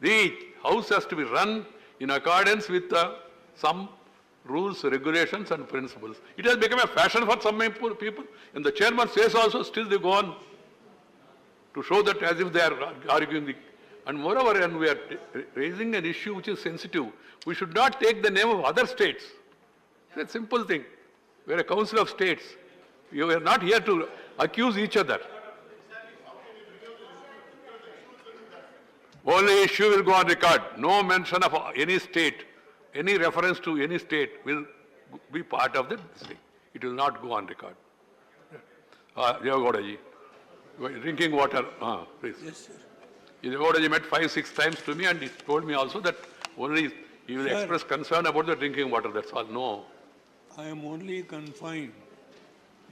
The House has to be run in accordance with some rules, regulations and principles. It has become a fashion for some people. And the chairman says also, still they go on to show that as if they are arguing. And moreover, when we are raising an issue which is sensitive, we should not take the name of other states. It's a simple thing. We are a council of states. We are not here to accuse each other. Only issue will go on record. No mention of any state, any reference to any state will be part of this thing. It will not go on record. Devagowda ji, drinking water, please. Yes, sir. Devagowda ji met 5-6 times to me and he told me also that Only he will Sir. express concern about the drinking water, that's all. No. I am only confined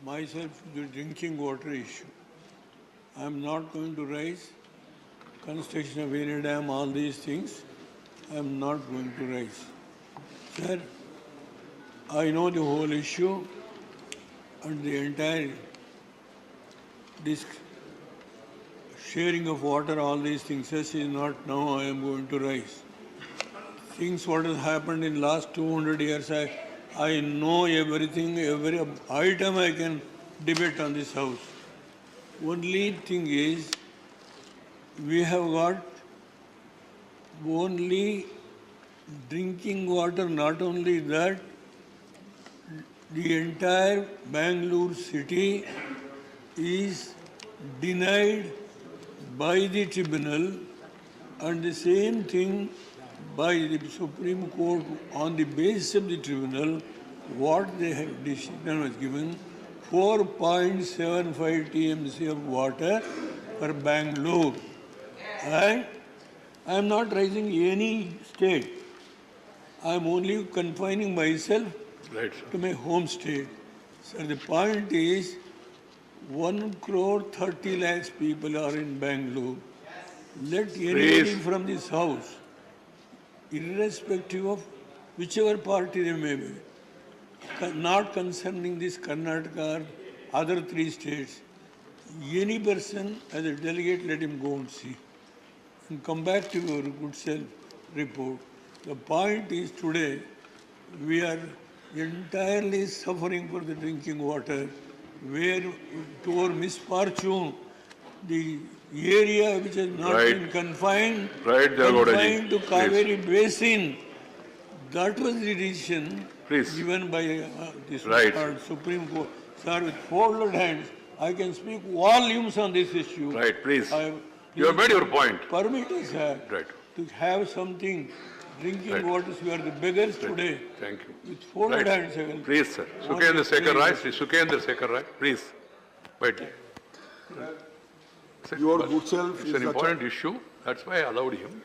myself to the drinking water issue. I am not going to raise construction of any dam, all these things. I am not going to raise. Sir, I know the whole issue and the entire sharing of water, all these things. This is not now I am going to raise. Things what has happened in last 200 years, I know everything, every item I can debate on this house. Only thing is, we have got only drinking water, not only that, the entire Bangalore city is denied by the tribunal, and the same thing by the Supreme Court on the basis of the tribunal, what they have decision was given, 4.75 TMC of water for Bangalore. And I am not raising any state. I am only confining myself to my home state. So the point is, 1 crore 30 lakhs people are in Bangalore. Let anybody from this house, irrespective of whichever party they may be, not concerning this Karnataka or other 3 states, any person as a delegate, let him go and see. And come back to your good self report. The point is today, we are entirely suffering for the drinking water, where to our misfortune, the area which has not been confined to Kaveri Basin, that was the decision given by this Supreme Court. Sir, with folded hands, I can speak volumes on this issue. Right, please. You have made your point. Permit us, sir, to have something. Drinking waters, we are the beggars today. Thank you. With folded hands, I will. Please, sir. Sukendra Sekhar Rai, Sri Sukendra Sekhar Rai, please. Wait. Your good self It's an important issue, that's why I allowed him.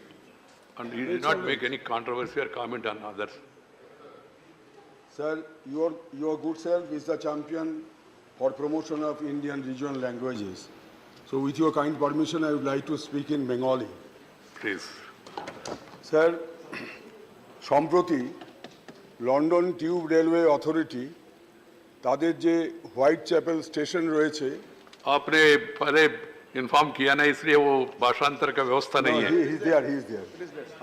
And he did not make any controversy or comment on others. Sir, your good self is the champion for promotion of Indian regional languages. So with your kind permission, I would like to speak in Bengali. Please. Sir, সম্প্রতি London tube railway authority তাদের যে white chapel station রয়েছে आपने पहले inform किया ना, इसलिए वो भाषांतर का व्यवस्था नहीं है. He is there.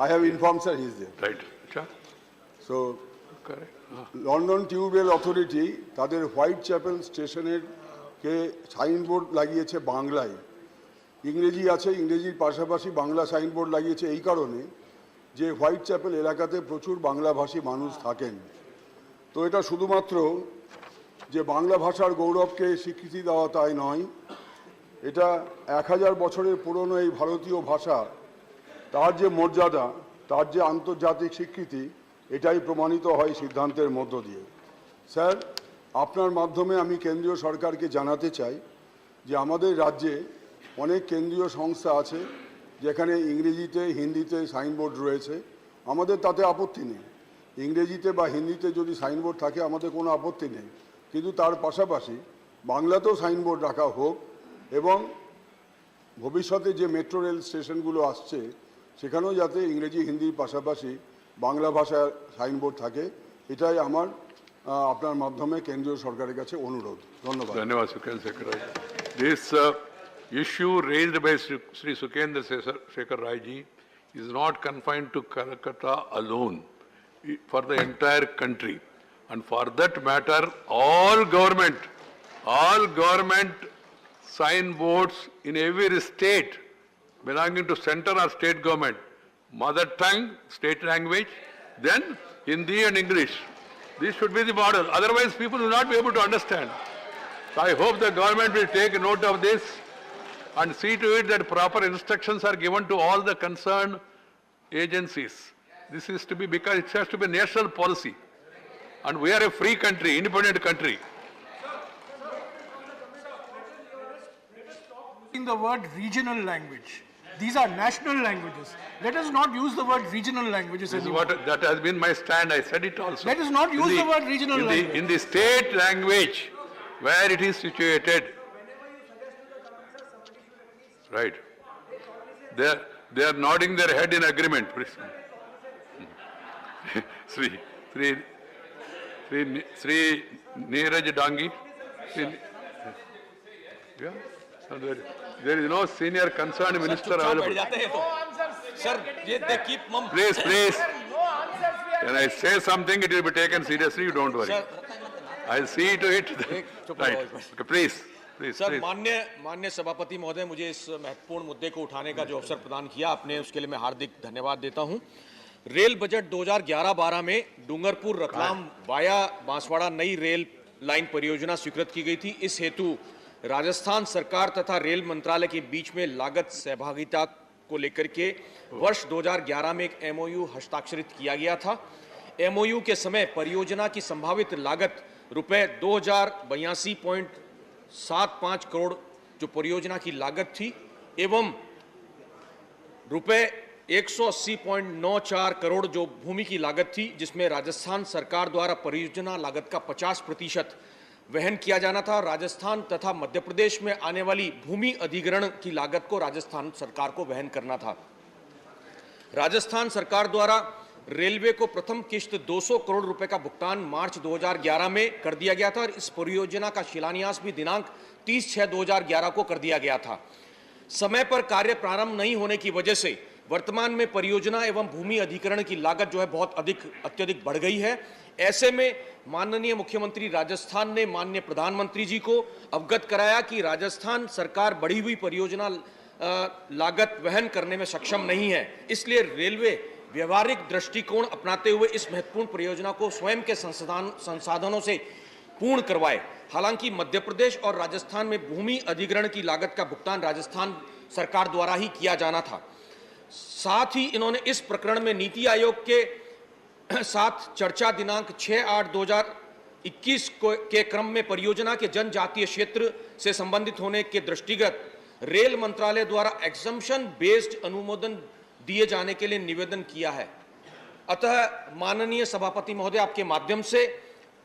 I have informed, sir, he is there. Right. अच्छा. So, London tube rail authority তাদের হোয়াইট চ্যাপেল স্টেশনের কে সাইনবোর্ড লাগিয়েছে বাংলায়। ইংরেজি আছে, ইংরেজির পাশাপাশি বাংলা সাইনবোর্ড লাগিয়েছে এই কারণে যে হোয়াইট চ্যাপেল এলাকাতে প্রচুর বাংলাভাষী মানুষ থাকেন। তো এটা শুধুমাত্র যে বাংলা ভাষার গৌরবকে স্বীকৃতি দেওয়া তাই নয়, এটা 1000 বছরের পুরনো এই ভারতীয় ভাষা, তার যে মর্যাদা, তার যে আন্তর্জাতিক স্বীকৃতি, এটাই প্রমাণিত হয় সিদ্ধান্তের মধ্য দিয়ে। স্যার, আপনার মাধ্যমে আমি কেন্দ্রীয় সরকারকে জানাতে চাই যে আমাদের রাজ্যে অনেক কেন্দ্রীয় সংস্থা আছে যেখানে ইংরেজিতে হিন্দিতে সাইনবোর্ড রয়েছে, আমাদের তাতে আপত্তি নেই। ইংরেজিতে বা হিন্দিতে যদি সাইনবোর্ড থাকে আমাদের কোনো আপত্তি নেই, কিন্তু তার পাশাপাশি বাংলাতেও সাইনবোর্ড রাখা হোক এবং ভবিষ্যতে যে মেট্রো রেল স্টেশনগুলো আসছে সেখানেও যাতে ইংরেজি হিন্দির পাশাপাশি বাংলা ভাষার সাইনবোর্ড থাকে, এটাই আমার আপনার মাধ্যমে কেন্দ্রীয় সরকারের কাছে অনুরোধ। ধন্যবাদ। ধন্যবাদ সুকেন্দ্র শেখর রায়। This issue raised by Sri Sukendra Sekhar Rai ji is not confined to Calcutta alone, for the entire country. And for that matter, all government signboards in every state belonging to center or state government, mother tongue, state language, then Hindi and English. This should be the model. Otherwise, people will not be able to understand. So I hope the government will take note of this and see to it that proper instructions are given to all the concerned agencies. This is to be, because it has to be national policy. And we are a free country, independent country. In the word regional language, These are national languages. Let us not use the word regional languages This is anymore. what, that has been my stand, I said it also. Let us not use the word regional language. In the state language, where it is situated. Right. They are nodding their head in agreement. Sri Neeraj Dangi. Yeah. So there is no senior concerned minister available. Sir, they keep mum. Please. When I say something, it will be taken seriously, you don't worry. I'll see to it. Right. Okay, please. Sir माननीय सभापति महोदय, मुझे इस महत्वपूर्ण मुद्दे को उठाने का जो अवसर प्रदान किया आपने, उसके लिए मैं हार्दिक धन्यवाद देता हूं। रेल बजट 2011-12 में डूंगरपुर रतलाम वाया बांसवाड़ा नई रेल लाइन परियोजना स्वीकृत की गई थी। इस हेतु राजस्थान सरकार तथा रेल मंत्रालय के बीच में लागत सहभागिता को लेकर के वर्ष 2011 में एक एमओयू हस्ताक्षरित किया गया था। एमओयू के समय परियोजना की संभावित लागत रुपए 2082.75 करोड़ जो परियोजना की लागत थी एवं रुपए 180.94 करोड़ जो भूमि की लागत थी, जिसमें राजस्थान सरकार द्वारा परियोजना लागत का 50% वहन किया जाना था। राजस्थान तथा मध्य प्रदेश में आने वाली भूमि अधिग्रहण की लागत को राजस्थान सरकार को वहन करना था। राजस्थान सरकार द्वारा रेलवे को प्रथम किश्त 200 करोड़ रुपए का भुगतान मार्च 2011 में कर दिया गया था और इस परियोजना का शिलान्यास भी दिनांक 30/6/2011 को कर दिया गया था। समय पर कार्य प्रारंभ नहीं होने की वजह से वर्तमान में परियोजना एवं भूमि अधिग्रहण की लागत जो है बहुत अत्यधिक बढ़ गई है। ऐसे में माननीय मुख्यमंत्री राजस्थान ने माननीय प्रधानमंत्री जी को अवगत कराया कि राजस्थान सरकार बढ़ी हुई परियोजना लागत वहन करने में सक्षम नहीं है, इसलिए रेलवे व्यवहारिक दृष्टिकोण अपनाते हुए इस महत्वपूर्ण परियोजना को स्वयं के संसाधनों से पूर्ण करवाए। हालांकि मध्य प्रदेश और राजस्थान में भूमि अधिग्रहण की लागत का भुगतान राजस्थान सरकार द्वारा ही किया जाना था। साथ ही इन्होंने इस प्रकरण में नीति आयोग के साथ चर्चा दिनांक 6/8/2021 के क्रम में परियोजना के जनजातीय क्षेत्र से संबंधित होने के दृष्टिगत रेल मंत्रालय द्वारा एग्जम्पशन बेस्ड अनुमोदन दिए जाने के लिए निवेदन किया है। अतः माननीय सभापति महोदय, आपके माध्यम से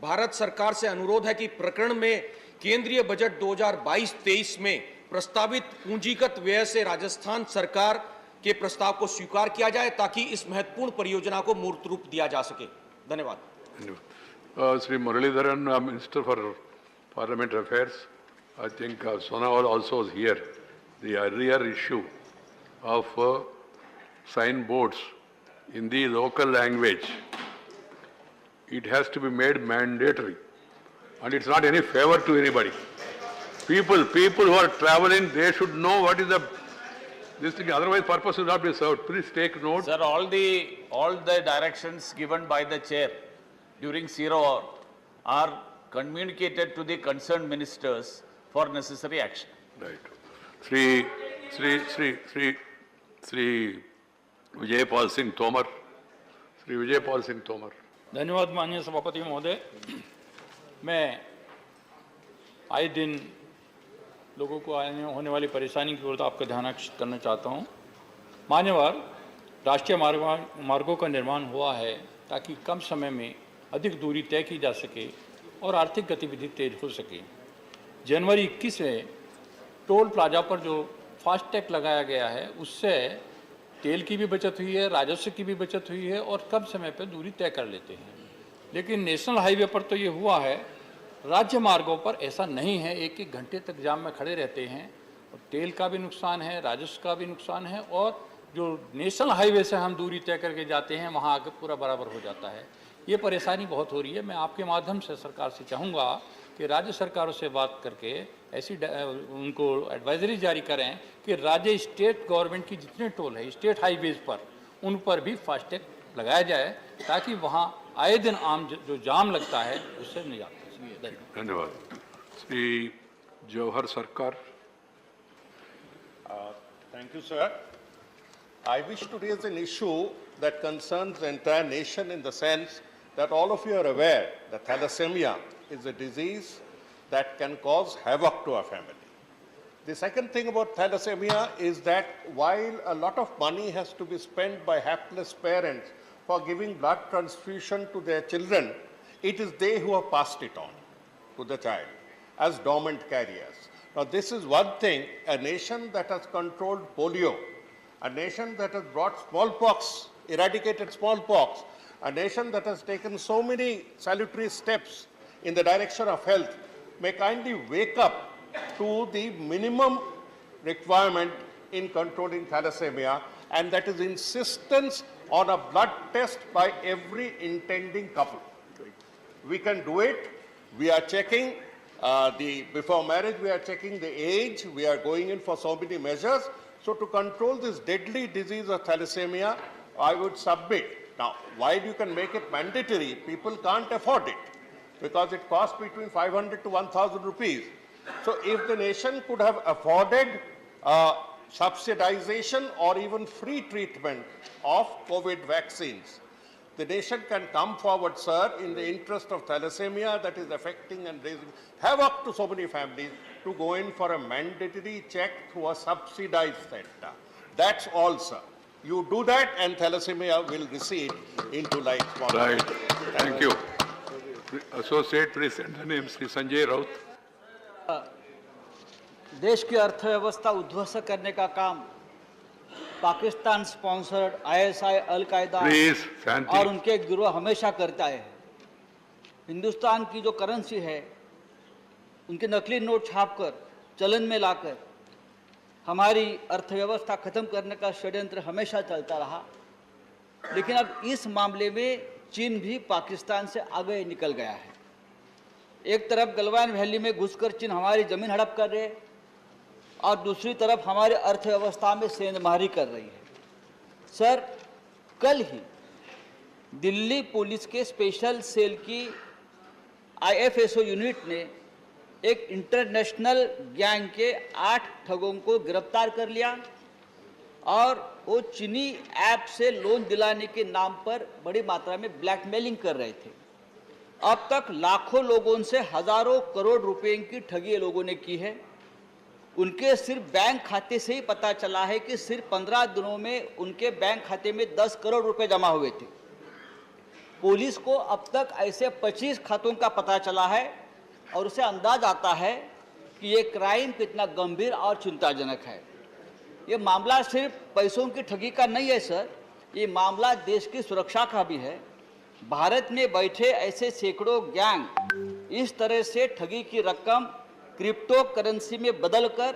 भारत सरकार से अनुरोध है कि प्रकरण में केंद्रीय बजट 2022-23 में प्रस्तावित पूंजीगत व्यय से राजस्थान सरकार के प्रस्ताव को स्वीकार किया जाए ताकि इस महत्वपूर्ण परियोजना को मूर्त रूप दिया जा सके। धन्यवाद। Sri Muralidharan, Minister for Parliamentary Affairs, I think Sonawal also is here. The earlier issue of signboards in the local language, it has to be made mandatory, and it's not any favor to anybody. People who are traveling, they should know what is this thing, otherwise purpose will not be served. Please take note. Sir, all the directions given by the chair during 0 hour are communicated to the concerned ministers for necessary action. Right. Sri Vijaypal Singh Tomar. Sri Vijaypal Singh Tomar. धन्यवाद माननीय सभापति महोदय। मैं आए दिन लोगों को होने वाली परेशानी की ओर आपका ध्यान आकर्षित करना चाहता हूं। मान्यवर, राष्ट्रीय मार्गों का निर्माण हुआ है ताकि कम समय में अधिक दूरी तय की जा सके और आर्थिक गतिविधि तेज हो सके। जनवरी 21 में टोल प्लाजा पर जो फास्टैग लगाया गया है, उससे तेल की भी बचत हुई है, राजस्व की भी बचत हुई है और कम समय पर दूरी तय कर लेते हैं। लेकिन नेशनल हाईवे पर तो ये हुआ है, राज्य मार्गों पर ऐसा नहीं है। 1-1 घंटे तक जाम में खड़े रहते हैं और तेल का भी नुकसान है, राजस्व का भी नुकसान है और जो नेशनल हाईवे से हम दूरी तय करके जाते हैं वहाँ आगे पूरा बराबर हो जाता है। ये परेशानी बहुत हो रही है। मैं आपके माध्यम से सरकार से चाहूँगा कि राज्य सरकारों से बात करके ऐसी उनको एडवाइजरी जारी करें कि राज्य स्टेट गवर्नमेंट की जितने टोल है स्टेट हाईवेज पर, उन पर भी फास्टैग लगाया जाए ताकि वहाँ आए दिन आम जो जाम लगता है उससे निजात हो सके। धन्यवाद। श्री जौहर सरकार। Thank you, sir. I wish to raise an issue that concerns the entire nation in the sense that all of you are aware that thalassemia is a disease that can cause havoc to our family. The second thing about thalassemia is that while a lot of money has to be spent by hapless parents for giving blood transfusion to their children, it is they who have passed it on to the child as dormant carriers. Now, this is one thing, a nation that has controlled polio, a nation that has brought smallpox, eradicated smallpox, a nation that has taken so many salutary steps in the direction of health, may kindly wake up to the minimum requirement in controlling thalassemia, and that is insistence on a blood test by every intending couple. We can do it. We are checking before marriage, we are checking the age. We are going in for so many measures. So to control this deadly disease of thalassemia, I would submit. Now, while you can make it mandatory, people can't afford it because it costs between 500 to 1,000 rupees. So if the nation could have afforded subsidization or even free treatment of COVID vaccines, the nation can come forward, sir, in the interest of thalassemia that is affecting and raising havoc to so many families, to go in for a mandatory check through a subsidized center. That's all, sir. You do that and thalassemia will recede into life. Right. Thank you. Associate, please send the name, Sri Sanjay Raut. देश की अर्थव्यवस्था उद्ध्वस्त करने का काम Pakistan sponsored ISI, al Qaeda और उनके गिरोह हमेशा करता है। हिंदुस्तान की जो करेंसी है, उनके नकली नोट छापकर चलन में लाकर हमारी अर्थव्यवस्था खत्म करने का षड्यंत्र हमेशा चलता रहा। लेकिन अब इस मामले में चीन भी पाकिस्तान से आगे निकल गया है। एक तरफ गलवान वैली में घुसकर चीन हमारी जमीन हड़प कर रहे हैं और दूसरी तरफ हमारी अर्थव्यवस्था में सेंधमारी कर रही है। सर, कल ही दिल्ली पुलिस के स्पेशल सेल की आईएफएसओ यूनिट ने एक इंटरनेशनल गैंग के 8 ठगों को गिरफ्तार कर लिया और वो चीनी ऐप से लोन दिलाने के नाम पर बड़ी मात्रा में ब्लैकमेलिंग कर रहे थे। अब तक लाखों लोगों से हजारों करोड़ रुपए की ठगी लोगों ने की है। उनके सिर्फ बैंक खाते से ही पता चला है कि सिर्फ 15 दिनों में उनके बैंक खाते में 10 करोड़ रुपए जमा हुए थे। पुलिस को अब तक ऐसे 25 खातों का पता चला है और उसे अंदाज आता है कि ये क्राइम कितना गंभीर और चिंताजनक है। ये मामला सिर्फ पैसों की ठगी का नहीं है सर, ये मामला देश की सुरक्षा का भी है। भारत में बैठे ऐसे सैकड़ों गैंग इस तरह से ठगी की रकम क्रिप्टो करेंसी में बदलकर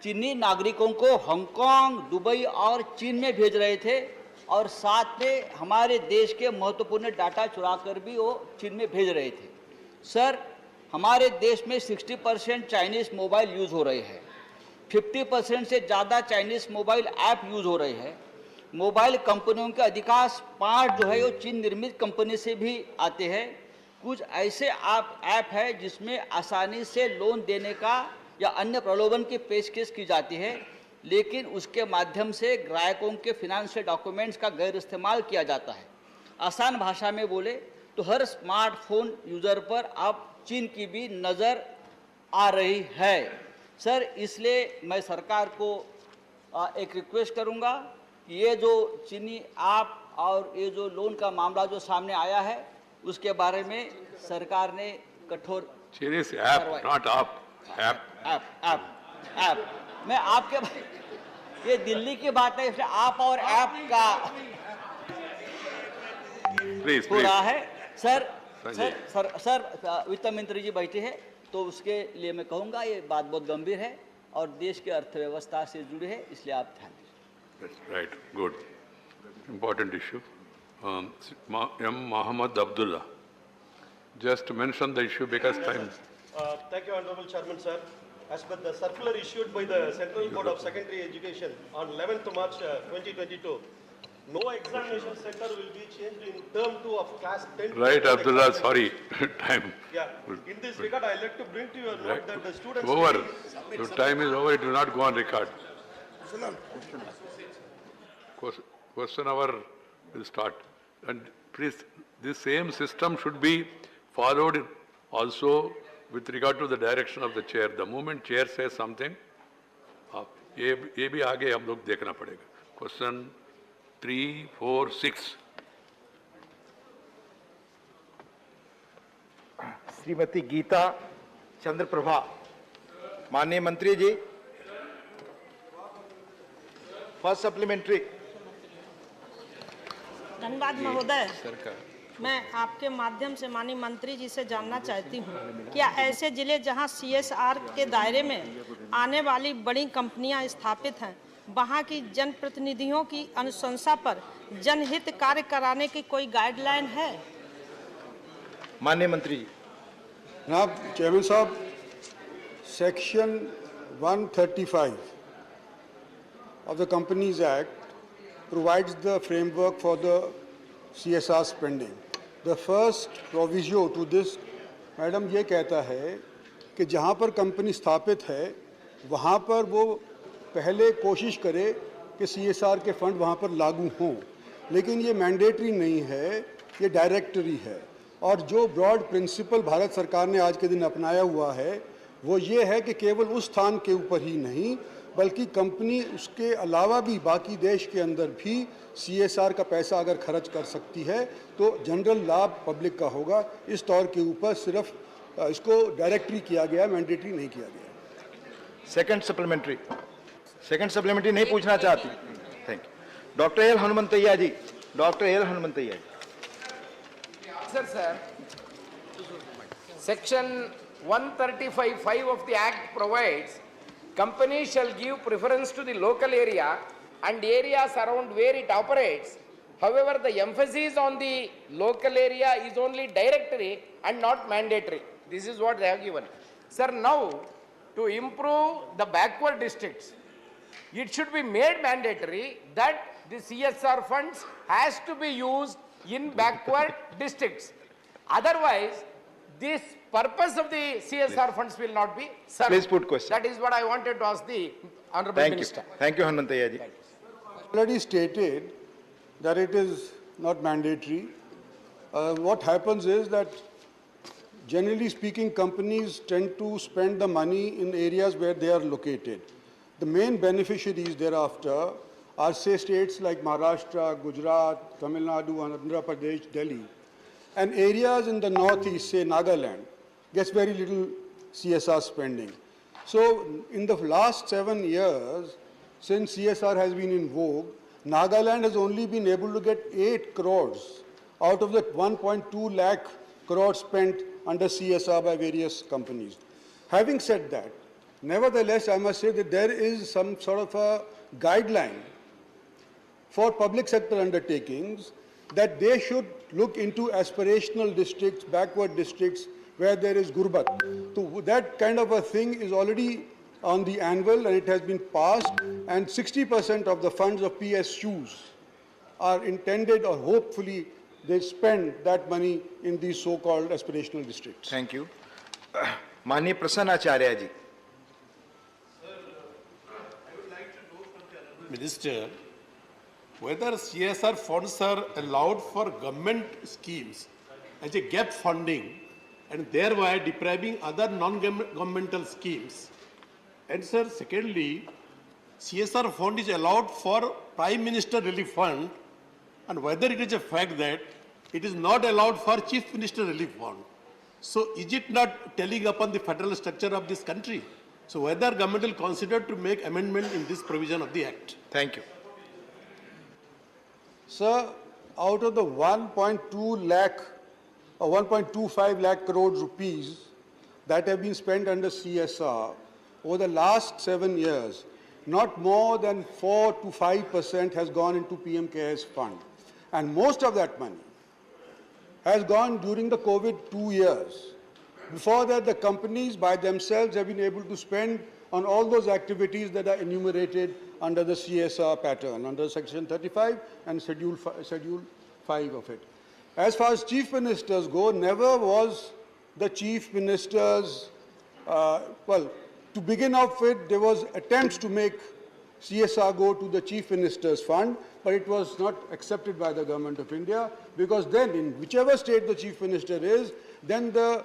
चीनी नागरिकों को हांगकांग, दुबई और चीन में भेज रहे थे और साथ में हमारे देश के महत्वपूर्ण डाटा चुराकर भी वो चीन में भेज रहे थे। सर, हमारे देश में 60% चाइनीज मोबाइल यूज़ हो रहे हैं, 50% से ज़्यादा चाइनीज मोबाइल ऐप यूज़ हो रहे हैं। मोबाइल कंपनियों के अधिकांश पार्ट जो है वो चीन निर्मित कंपनी से भी आते हैं। कुछ ऐसे ऐप है जिसमें आसानी से लोन देने का या अन्य प्रलोभन की पेशकश की जाती है, लेकिन उसके माध्यम से ग्राहकों के फिनेंशियल डॉक्यूमेंट्स का गैर इस्तेमाल किया जाता है। आसान भाषा में बोले तो हर स्मार्टफोन यूज़र पर अब चीन की भी नज़र आ रही है। सर, इसलिए मैं सरकार को एक रिक्वेस्ट करूंगा कि ये जो चीनी ऐप और ये जो लोन का मामला जो सामने आया है उसके बारे में सरकार ने कठोर Chinese app, not up. App मैं आपके ये दिल्ली की बात है, इसलिए आप और ऐप का हो रहा है। सर वित्त मंत्री जी बैठे हैं तो उसके लिए मैं कहूँगा ये बात बहुत गंभीर है और देश की अर्थव्यवस्था से जुड़ी है, इसलिए आप ध्यान दीजिए। Right, good. Important issue. M. Mohammed Abdullah. Just mention the issue because time. Thank you, Honorable Chairman, sir. As per the circular issued by the Central Board of Secondary Education on 11th March 2022, no examination center will be changed in term 2 of class 10. Right, Abdullah, sorry, time. Yeah, in this regard, I'd like to bring to your note that the students... Over. Your time is over, it will not go on record. Question hour will start. And please, this same system should be followed also with regard to the direction of the chair. The moment chair says something, आप ये भी आगे हम लोग देखना पड़ेगा. Question 3, 4, 6. Shrimati Geeta Chandraprabha. माननीय मंत्री जी, फर्स्ट सप्लीमेंट्री. धन्यवाद महोदय. मैं आपके माध्यम से माननीय मंत्री जी से जानना चाहती हूँ, क्या ऐसे जिले जहाँ CSR के दायरे में आने वाली बड़ी कंपनियाँ स्थापित हैं, वहाँ की जनप्रतिनिधियों की अनुशंसा पर जनहित कार्य कराने की कोई गाइडलाइन है? माननीय मंत्री जी. जनाब चेयरमैन साहब, section 135 of the Companies Act provides the framework for the CSR spending. The first proviso to this, madam, ये कहता है कि जहाँ पर कंपनी स्थापित है वहाँ पर वो पहले कोशिश करे कि CSR के फंड वहाँ पर लागू हों, लेकिन ये मैंडेटरी नहीं है, ये डायरेक्टरी है. और जो ब्रॉड प्रिंसिपल भारत सरकार ने आज के दिन अपनाया हुआ है वो ये है कि केवल उस स्थान के ऊपर ही नहीं बल्कि कंपनी उसके अलावा भी बाकी देश के अंदर भी CSR का पैसा अगर खर्च कर सकती है तो जनरल लाभ पब्लिक का होगा. इस तौर के ऊपर सिर्फ इसको डायरेक्टरी किया गया, मैंडेटरी नहीं किया गया. सेकंड सप्लीमेंट्री नहीं पूछना चाहती. Thank you. Doctor L Hanumanthaiah ji. Doctor L Hanumanthaiah ji. Sir, Section 135(5) of the Act provides companies shall give preference to the local area and areas around where it operates. However, the emphasis on the local area is only directory and not mandatory. This is what they have given. Sir, now to improve the backward districts, it should be made mandatory that the CSR funds has to be used in backward districts. Otherwise, this purpose of the CSR funds will not be served. Please put question. That is what I wanted to ask the Honorable Minister. Thank you, Hanumanthaiah ji. Already stated that it is not mandatory. What happens is that generally speaking, companies tend to spend the money in areas where they are located. The main beneficiaries thereafter are, say, states like Maharashtra, Gujarat, Tamil Nadu, Andhra Pradesh, Delhi. And areas in the northeast, say Nagaland, gets very little CSR spending. So in the last 7 years, since CSR has been in vogue, Nagaland has only been able to get 8 crores out of the 1.2 lakh crores spent under CSR by various companies. Having said that, nevertheless, I must say that there is some sort of a guideline for public sector undertakings that they should look into aspirational districts, backward districts, where there is gurbat. So that kind of a thing is already on the anvil and it has been passed, and 60% of the funds of PSUs are intended, or hopefully they spend that money in these so-called aspirational districts. Thank you. Mani Prasanna Acharya ji. Minister, whether CSR funds are allowed for government schemes as a gap funding and thereby depriving other non-governmental schemes. And sir, secondly, CSR fund is allowed for Prime Minister Relief Fund, and whether it is a fact that it is not allowed for Chief Minister Relief Fund. So is it not telling upon the federal structure of this country? So whether government will consider to make amendment in this provision of the Act? Thank you. Sir, out of the 1.2 lakh or 1.25 lakh crores rupees that have been spent under CSR over the last 7 years, not more than 4 to 5% has gone into PM CARES fund. And most of that money has gone during the COVID 2 years. Before that, the companies by themselves have been able to spend on all those activities that are enumerated under the CSR pattern, under Section 35 and Schedule 5 of it. As far as chief ministers go, never was the chief ministers, well, to begin off with, there was attempts to make CSR go to the chief minister's fund, but it was not accepted by the government of India, because then in whichever state the chief minister is, then the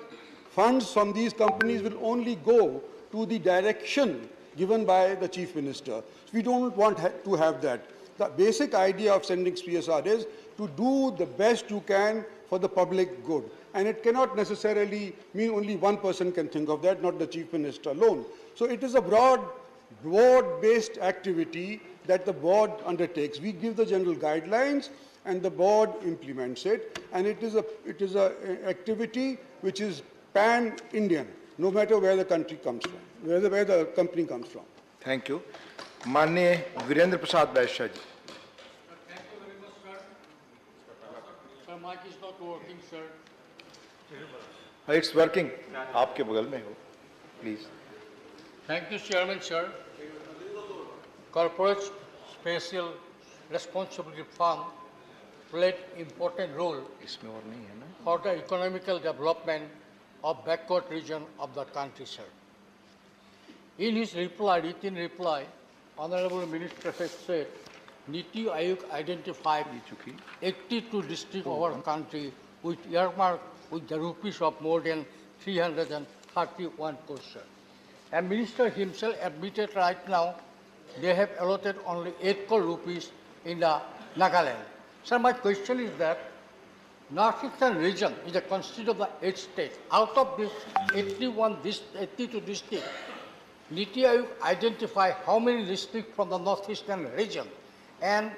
funds from these companies will only go to the direction given by the Chief Minister. We don't want to have that. The basic idea of sending CSR is to do the best you can for the public good. And it cannot necessarily mean only one person can think of that, not the Chief Minister alone. So it is a broad-based activity that the board undertakes. We give the general guidelines and the board implements it. And it is a activity which is pan-Indian, no matter where the country comes from, where the company comes from. Thank you. Manye Virendra Prasad Baisha ji. Sir, mic is not working, sir. It's working. आपके बगल में हो, please. Thank you, Chairman, sir. Corporate Special Responsibility Fund played important role for the economical development of backward region of the country, sir. In his written reply, Honorable Minister has said, Niti Aayog identified 82 districts of our country with earmark with the rupees of more than 331 crores, sir. And Minister himself admitted right now they have allotted only 8 crore rupees in the Nagaland. Sir, my question is that Northeastern region is a constituent of the 8 states. Out of this 82 districts, Niti Aayog identify how many districts from the Northeastern region and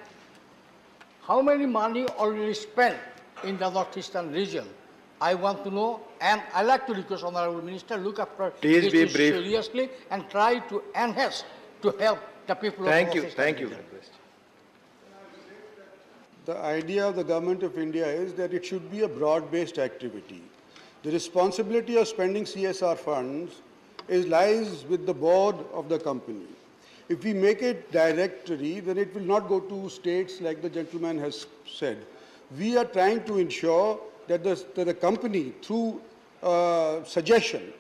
how many money already spent in the Northeastern region. I want to know, and I like to request Honorable Minister look after this issue seriously and try to enhance to help the people of Northeastern region. Thank you. The idea of the Government of India is that it should be a broad-based activity. The responsibility of spending CSR funds lies with the board of the company. If we make it directory, then it will not go to states like the gentleman has said. We are trying to ensure that the company, through suggestion,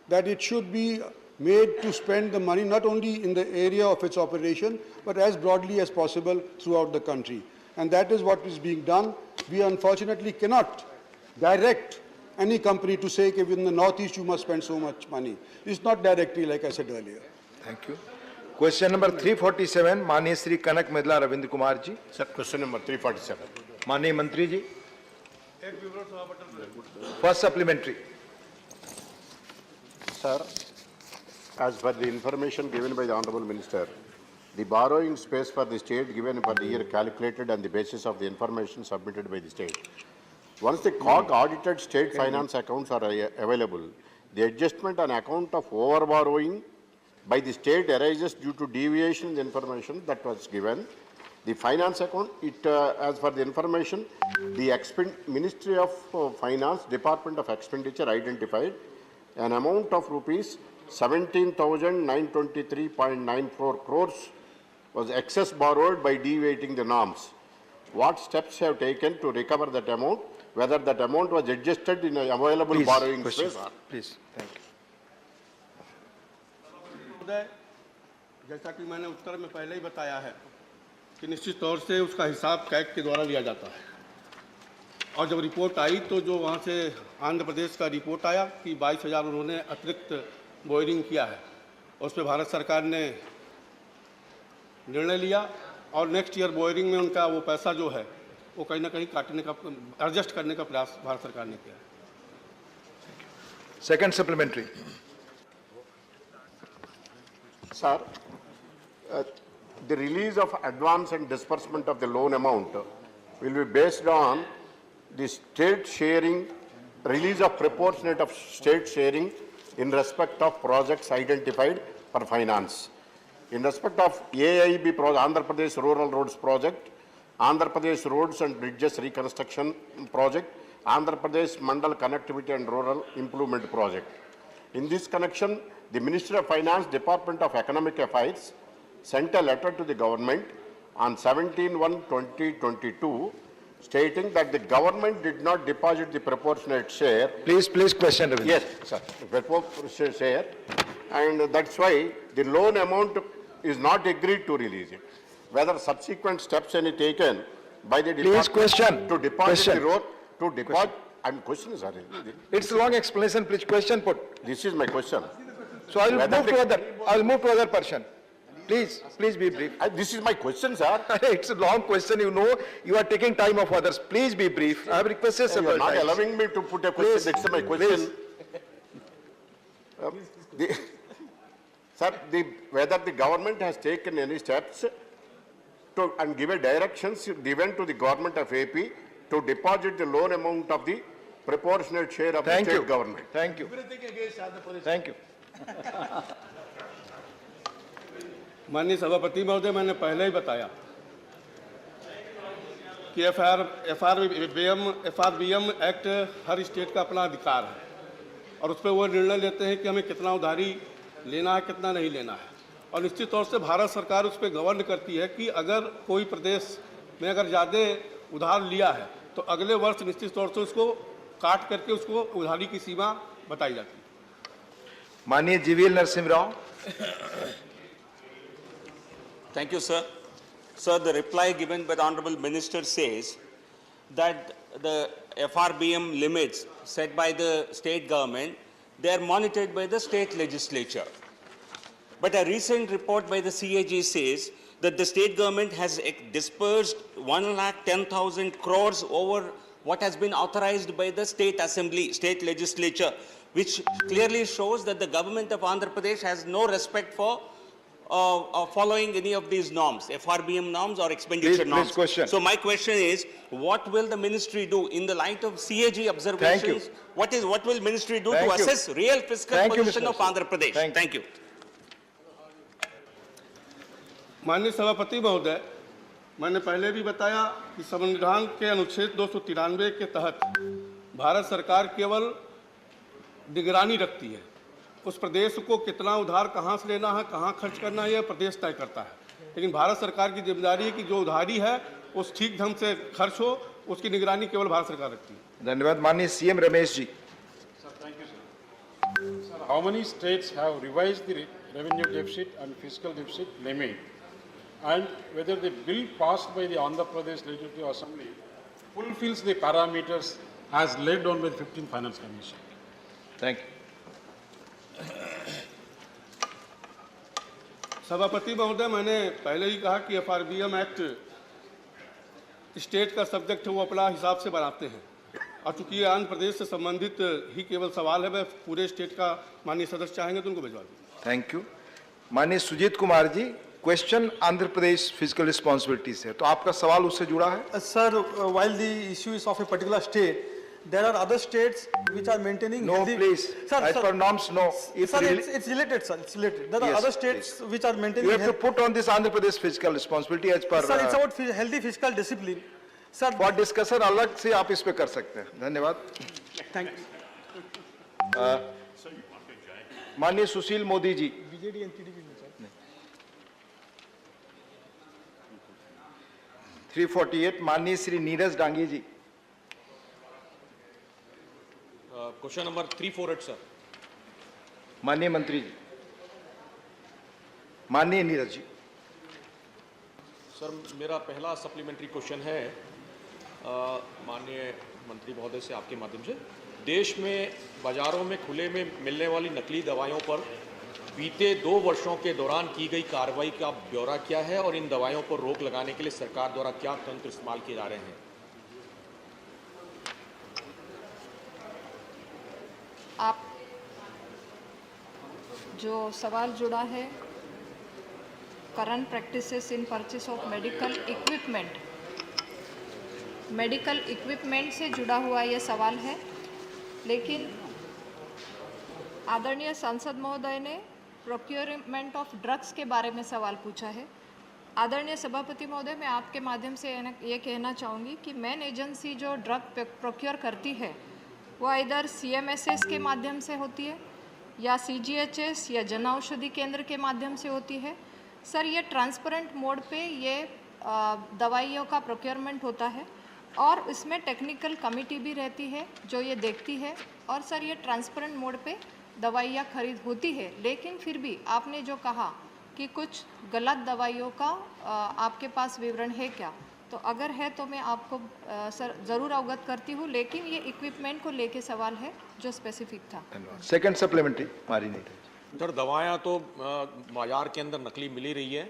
that it should be made to spend the money not only in the area of its operation, but as broadly as possible throughout the country. And that is what is being done. We unfortunately cannot direct any company to say, in the Northeast you must spend so much money. It's not directly, like I said earlier. Thank you. Question number 347, Manye Shri Kanak Medla Ravind Kumar ji. Sir, question number 347. Manye Mantri ji. First supplementary. Sir, as per the information given by the Honorable Minister, the borrowing space for the state given for the year calculated on the basis of the information submitted by the state. Once the COG audited state finance accounts are available, the adjustment on account of overborrowing by the state arises due to deviation in the information that was given. The finance account, as for the information, the Ministry of Finance, Department of Expenditure identified an amount of rupees 17,923.94 crores was excess borrowed by deviating the norms. What steps have taken to recover that amount? Whether that amount was adjusted in available borrowing space? Please, thank you. जैसा कि मैंने उत्तर में पहले ही बताया है कि निश्चित तौर से उसका हिसाब कैग के द्वारा लिया जाता है और जब रिपोर्ट आई तो जो वहाँ से आंध्र प्रदेश का रिपोर्ट आया कि 22,000 उन्होंने अतिरिक्त बोरिंग किया है उस पर भारत सरकार ने निर्णय लिया और नेक्स्ट ईयर बोरिंग में उनका वो पैसा जो है वो कहीं ना कहीं काटने का एडजस्ट करने का प्रयास भारत सरकार ने किया है. Second supplementary. Sir, the release of advance and disbursement of the loan amount will be based on the state sharing, release of proportionate of state sharing in respect of projects identified for finance. In respect of AIB, Andhra Pradesh Rural Roads Project, Andhra Pradesh Roads and Bridges Reconstruction Project, Andhra Pradesh Mandal Connectivity and Rural Improvement Project. In this connection, the Ministry of Finance, Department of Economic Affairs sent a letter to the government on 17/1/2022 stating that the government did not deposit the proportionate share. Please question. Ravind. Yes, sir. Proportionate share, and that's why the loan amount is not agreed to release it. Whether subsequent steps any taken by the department to deposit the road to deposit. I'm questioning, sir. It's a long explanation. Please question put. This is my question. So I will move to other person. Please be brief. This is my question, sir. It's a long question, you know. You are taking time of others. Please be brief. I have requested You several are not times. allowing me to put a question. That's my question. Sir, whether the government has taken any steps to and given directions given to the government of AP to deposit the loan amount of the proportionate share of the state government. Thank you. Thank you. माननीय सभापति महोदय, मैंने पहले ही बताया कि FRBM act हर state का अपना अधिकार है और उस पर वो निर्णय लेते हैं कि हमें कितना उधारी लेना है, कितना नहीं लेना है। और निश्चित तौर से भारत सरकार उस पर गवर्न करती है कि अगर कोई प्रदेश में अगर ज़्यादा उधार लिया है तो अगले वर्ष निश्चित तौर से उसको काट करके उसको उधारी की सीमा बताई जाती है। माननीय GVL Narasimha Rao. Thank you, sir. Sir, the reply given by the Honorable Minister says that the FRBM limits set by the state government, they are monitored by the state legislature. But a recent report by the CAG says that the state government has dispersed 1,10,000 crores over what has been authorized by the state assembly, state legislature, which clearly shows that the government of Andhra Pradesh has no respect for following any of these norms, FRBM norms or expenditure norms. Question. So my question is, what will the ministry do in the light of CAG observations? What will ministry do to assess real fiscal position of Andhra Pradesh? Thank you. माननीय सभापति महोदय, मैंने पहले भी बताया कि संविधान के अनुच्छेद 293 के तहत भारत सरकार केवल निगरानी रखती है। उस प्रदेश को कितना उधार कहाँ से लेना है, कहाँ खर्च करना है, यह प्रदेश तय करता है। लेकिन भारत सरकार की जिम्मेदारी है कि जो उधारी है उस ठीक ढंग से खर्च हो, उसकी निगरानी केवल भारत सरकार रखती है। धन्यवाद। माननीय CM Ramesh ji. Thank you, sir. Sir, how many states have revised the revenue deficit and fiscal deficit limit, and whether the bill passed by the Andhra Pradesh Legislative Assembly fulfills the parameters as laid down by the 15th Finance Commission? Thank you. सभापति महोदय, मैंने पहले ही कहा कि FRBM act state का subject है, वो अपना हिसाब से बनाते हैं और चूंकि ये आंध्र प्रदेश से संबंधित ही केवल सवाल है, मैं पूरे स्टेट का माननीय सदस्य चाहेंगे तो उनको भिजवा दूँ। Thank you. माननीय Sujit Kumar ji, question Andhra Pradesh physical responsibility से, तो आपका सवाल उससे जुड़ा है। Sir, while the issue is of a particular state, there are other states which are maintaining no healthy... please sir, as per norms no it's related, sir, it's related. There are other states which are maintaining you have to put on this Andhra Pradesh fiscal responsibility as per sir, it's about healthy fiscal discipline, sir. for discussion अलग से आप इस पे कर सकते हैं। धन्यवाद। Thank you. माननीय सुशील मोदी जी। बीजेडी एनटीडीपी में सर 348 माननीय Shri Neeraj Dangi ji. Question number 348 sir. माननीय मंत्री जी। माननीय नीरज जी। सर, मेरा पहला सप्लीमेंट्री क्वेश्चन है माननीय मंत्री महोदय से आपके माध्यम से, देश में बाजारों में खुले में मिलने वाली नकली दवाइयों पर बीते 2 वर्षों के दौरान की गई कार्रवाई का ब्यौरा क्या है और इन दवाइयों पर रोक लगाने के लिए सरकार द्वारा क्या तंत्र इस्तेमाल किए जा रहे हैं? आप जो सवाल जुड़ा है current practices in purchase of medical equipment से जुड़ा हुआ ये सवाल है, लेकिन आदरणीय सांसद महोदय ने प्रोक्योरमेंट ऑफ ड्रग्स के बारे में सवाल पूछा है। आदरणीय सभापति महोदय, मैं आपके माध्यम से ये कहना चाहूँगी कि मेन एजेंसी जो ड्रग प्रोक्योर करती है वो इधर CMSS के माध्यम से होती है या CGHS या जन औषधि केंद्र के माध्यम से होती है। सर, ये ट्रांसपेरेंट मोड पे ये दवाइयों का प्रोक्योरमेंट होता है और इसमें टेक्निकल कमेटी भी रहती है जो ये देखती है, और सर ये ट्रांसपेरेंट मोड पे दवाइयाँ खरीद होती है। लेकिन फिर भी आपने जो कहा कि कुछ गलत दवाइयों का आपके पास विवरण है क्या, तो अगर है तो मैं आपको सर ज़रूर अवगत करती हूँ, लेकिन ये इक्विपमेंट को लेके सवाल है जो स्पेसिफिक था। सेकंड सप्लीमेंट्री सर दवाएं तो बाजार के अंदर नकली मिल ही रही है,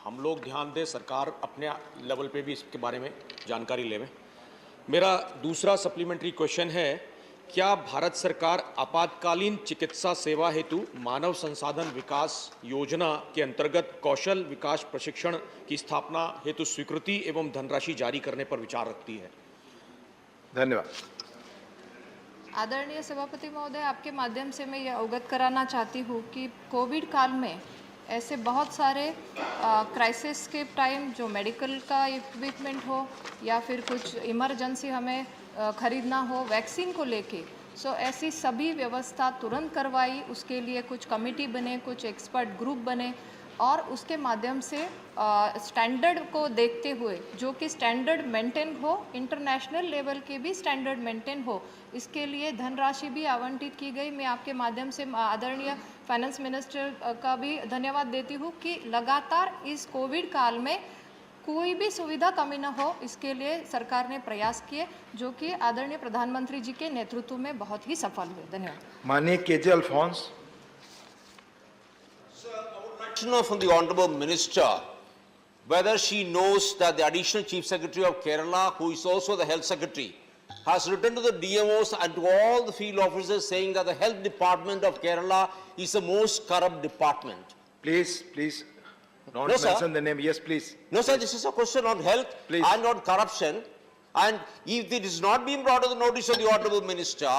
हम लोग ध्यान दें, सरकार अपने लेवल पे भी इसके बारे में जानकारी लेवे। मेरा दूसरा सप्लीमेंट्री क्वेश्चन है, क्या भारत सरकार आपातकालीन चिकित्सा सेवा हेतु मानव संसाधन विकास योजना के अंतर्गत कौशल विकास प्रशिक्षण की स्थापना हेतु स्वीकृति एवं धनराशि जारी करने पर विचार रखती है? धन्यवाद। आदरणीय सभापति महोदय, आपके माध्यम से मैं ये अवगत कराना चाहती हूँ कि कोविड काल में ऐसे बहुत सारे क्राइसिस के टाइम जो मेडिकल का इक्विपमेंट हो या फिर कुछ इमरजेंसी हमें खरीदना हो वैक्सीन को लेके, सो ऐसी सभी व्यवस्था तुरंत करवाई। उसके लिए कुछ कमेटी बने, कुछ एक्सपर्ट ग्रुप बने और उसके माध्यम से स्टैंडर्ड को देखते हुए, जो कि स्टैंडर्ड मेंटेन हो, इंटरनेशनल लेवल के भी स्टैंडर्ड मेंटेन हो, इसके लिए धनराशि भी आवंटित की गई। मैं आपके माध्यम से आदरणीय फाइनेंस मिनिस्टर का भी धन्यवाद देती हूँ कि लगातार इस कोविड काल में कोई भी सुविधा कमी न हो, इसके लिए सरकार ने प्रयास किए, जो कि आदरणीय प्रधानमंत्री जी के नेतृत्व में बहुत ही सफल हुए। धन्यवाद। माननीय KJ Alphons. To know from the Honorable Minister whether she knows that the Additional Chief Secretary of Kerala, who is also the Health Secretary, has written to the DMOs and to all the field officers saying that the Health Department of Kerala is the most corrupt department. Please, don't mention the name. Yes, please. No, sir, this is a question on health and on corruption. And if it is not being brought to the notice of the Honorable Minister,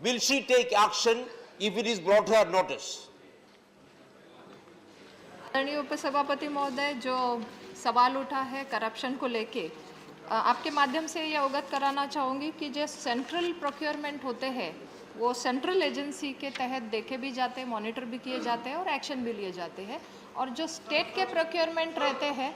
will she take action if it is brought to her notice? आदरणीय उपसभापति महोदय, जो सवाल उठा है corruption को लेके, आपके माध्यम से ये अवगत कराना चाहूँगी कि जो सेंट्रल प्रोक्योरमेंट होते हैं वो सेंट्रल एजेंसी के तहत देखे भी जाते हैं, मॉनिटर भी किए जाते हैं और एक्शन भी लिए जाते हैं। और जो स्टेट के प्रोक्योरमेंट रहते हैं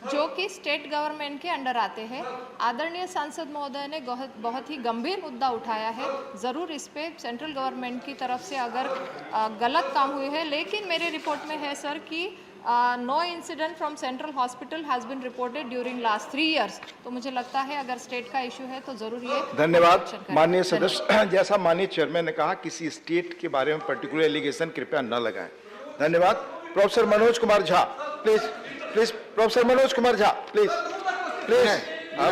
जो कि स्टेट गवर्नमेंट के अंडर आते हैं, आदरणीय सांसद महोदय ने बहुत ही गंभीर मुद्दा उठाया है। ज़रूर इस पे सेंट्रल गवर्नमेंट की तरफ से अगर गलत काम हुए हैं, लेकिन मेरे रिपोर्ट में है सर कि no incident from central hospital has been reported during last 3 years। तो मुझे लगता है अगर स्टेट का इशू है तो ज़रूर ये धन्यवाद। माननीय सदस्य, जैसा माननीय चेयरमैन ने कहा, किसी स्टेट के बारे में पर्टिकुलर एलिगेशन कृपया न लगाएं। धन्यवाद। Professor Manoj Kumar Jha, please Professor Manoj Kumar Jha, please. I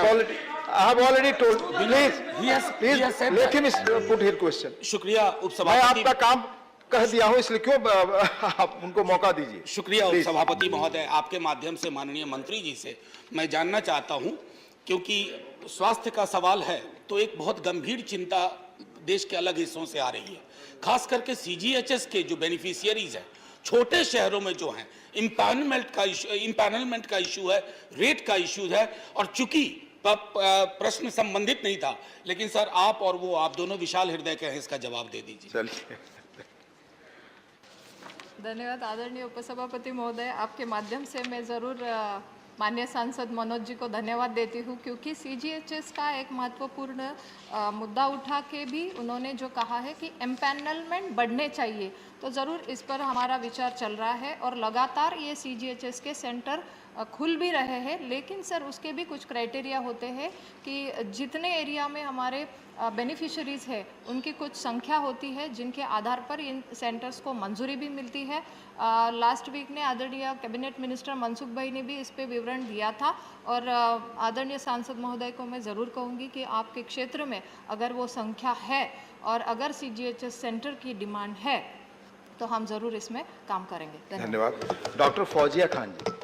have already told. Please, let him put his question. शुक्रिया उपसभापति। मैं आपका काम कह दिया हूं, इसलिए क्यों आप उनको मौका दीजिए। शुक्रिया उपसभापति महोदय, आपके माध्यम से माननीय मंत्री जी से मैं जानना चाहता हूं, क्योंकि स्वास्थ्य का सवाल है तो एक बहुत गंभीर चिंता देश के अलग हिस्सों से आ रही है, खास करके CGHS के जो बेनिफिशियरीज हैं छोटे शहरों में जो हैं, इम्पैनलमेंट का इशू है, रेट का इशू है, और चूंकि प्रश्न संबंधित नहीं था, लेकिन सर आप और वो आप दोनों विशाल हृदय के हैं, इसका जवाब दे दीजिए। धन्यवाद आदरणीय उपसभापति महोदय, आपके माध्यम से मैं ज़रूर माननीय सांसद मनोज जी को धन्यवाद देती हूँ, क्योंकि CGHS का एक महत्वपूर्ण मुद्दा उठा के भी उन्होंने जो कहा है कि एम्पैनलमेंट बढ़ने चाहिए, तो ज़रूर इस पर हमारा विचार चल रहा है और लगातार ये CGHS के सेंटर खुल भी रहे हैं। लेकिन सर उसके भी कुछ क्राइटेरिया होते हैं कि जितने एरिया में हमारे बेनिफिशरीज़ है उनकी कुछ संख्या होती है जिनके आधार पर इन सेंटर्स को मंजूरी भी मिलती है। लास्ट वीक ने आदरणीय कैबिनेट मिनिस्टर मनसुख भाई ने भी इस पे विवरण दिया था और आदरणीय सांसद महोदय को मैं ज़रूर कहूँगी कि आपके क्षेत्र में अगर वो संख्या है और अगर CGHS सेंटर की डिमांड है तो हम ज़रूर इसमें काम करेंगे। धन्यवाद। Doctor Fauzia Khan ji.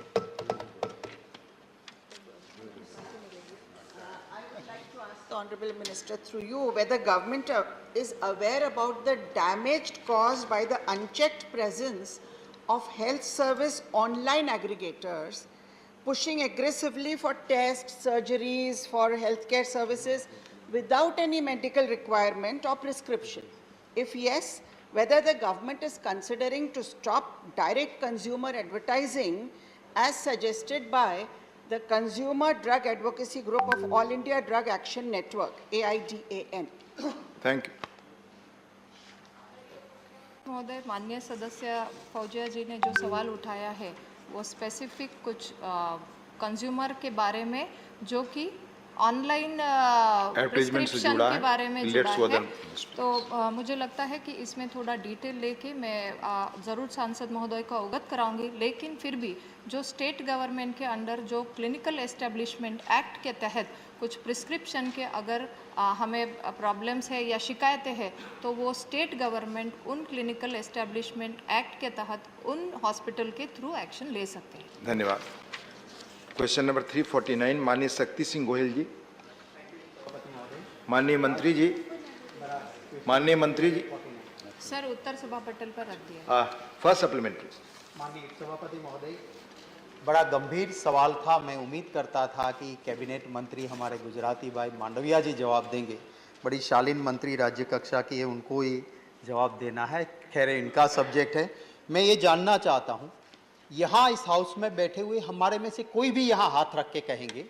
The Honorable Minister, through you, whether government is aware about the damage caused by the unchecked presence of health service online aggregators pushing aggressively for tests, surgeries, for healthcare services without any medical requirement or prescription. If yes, whether the government is considering to stop direct consumer advertising as suggested by the Consumer Drug Advocacy Group of All India Drug Action Network, AIDAN. Thank you. महोदय, माननीय सदस्य फौजिया जी ने जो सवाल उठाया है वो specific कुछ कंज्यूमर के बारे में जो कि ऑनलाइन एडवर्टाइजमेंट से प्रिस्क्रिप्शन जुड़ा के है। बारे में Let's जुड़ा go है, then. तो मुझे लगता है कि इसमें थोड़ा डिटेल लेके मैं ज़रूर सांसद महोदय को अवगत कराऊंगी। लेकिन फिर भी जो स्टेट गवर्नमेंट के अंडर जो क्लिनिकल एस्टेब्लिशमेंट एक्ट के तहत कुछ प्रिस्क्रिप्शन के अगर हमें प्रॉब्लम्स है या शिकायतें हैं, तो वो स्टेट गवर्नमेंट उन क्लिनिकल एस्टेब्लिशमेंट एक्ट के तहत उन हॉस्पिटल के थ्रू एक्शन ले सकते हैं। धन्यवाद। क्वेश्चन नंबर 349 माननीय शक्ति सिंह गोहिल जी। माननीय मंत्री जी, माननीय मंत्री जी। सर उत्तर सभा पटल पर रख दिया। First supplementary. माननीय सभापति महोदय, बड़ा गंभीर सवाल था। मैं उम्मीद करता था कि कैबिनेट मंत्री हमारे गुजराती भाई मांडविया जी जवाब देंगे। बड़ी शालीन मंत्री राज्य कक्षा की है, उनको ही जवाब देना है। खैर इनका सब्जेक्ट है। मैं ये जानना चाहता हूँ, यहाँ इस हाउस में बैठे हुए हमारे में से कोई भी यहाँ हाथ रख के कहेंगे,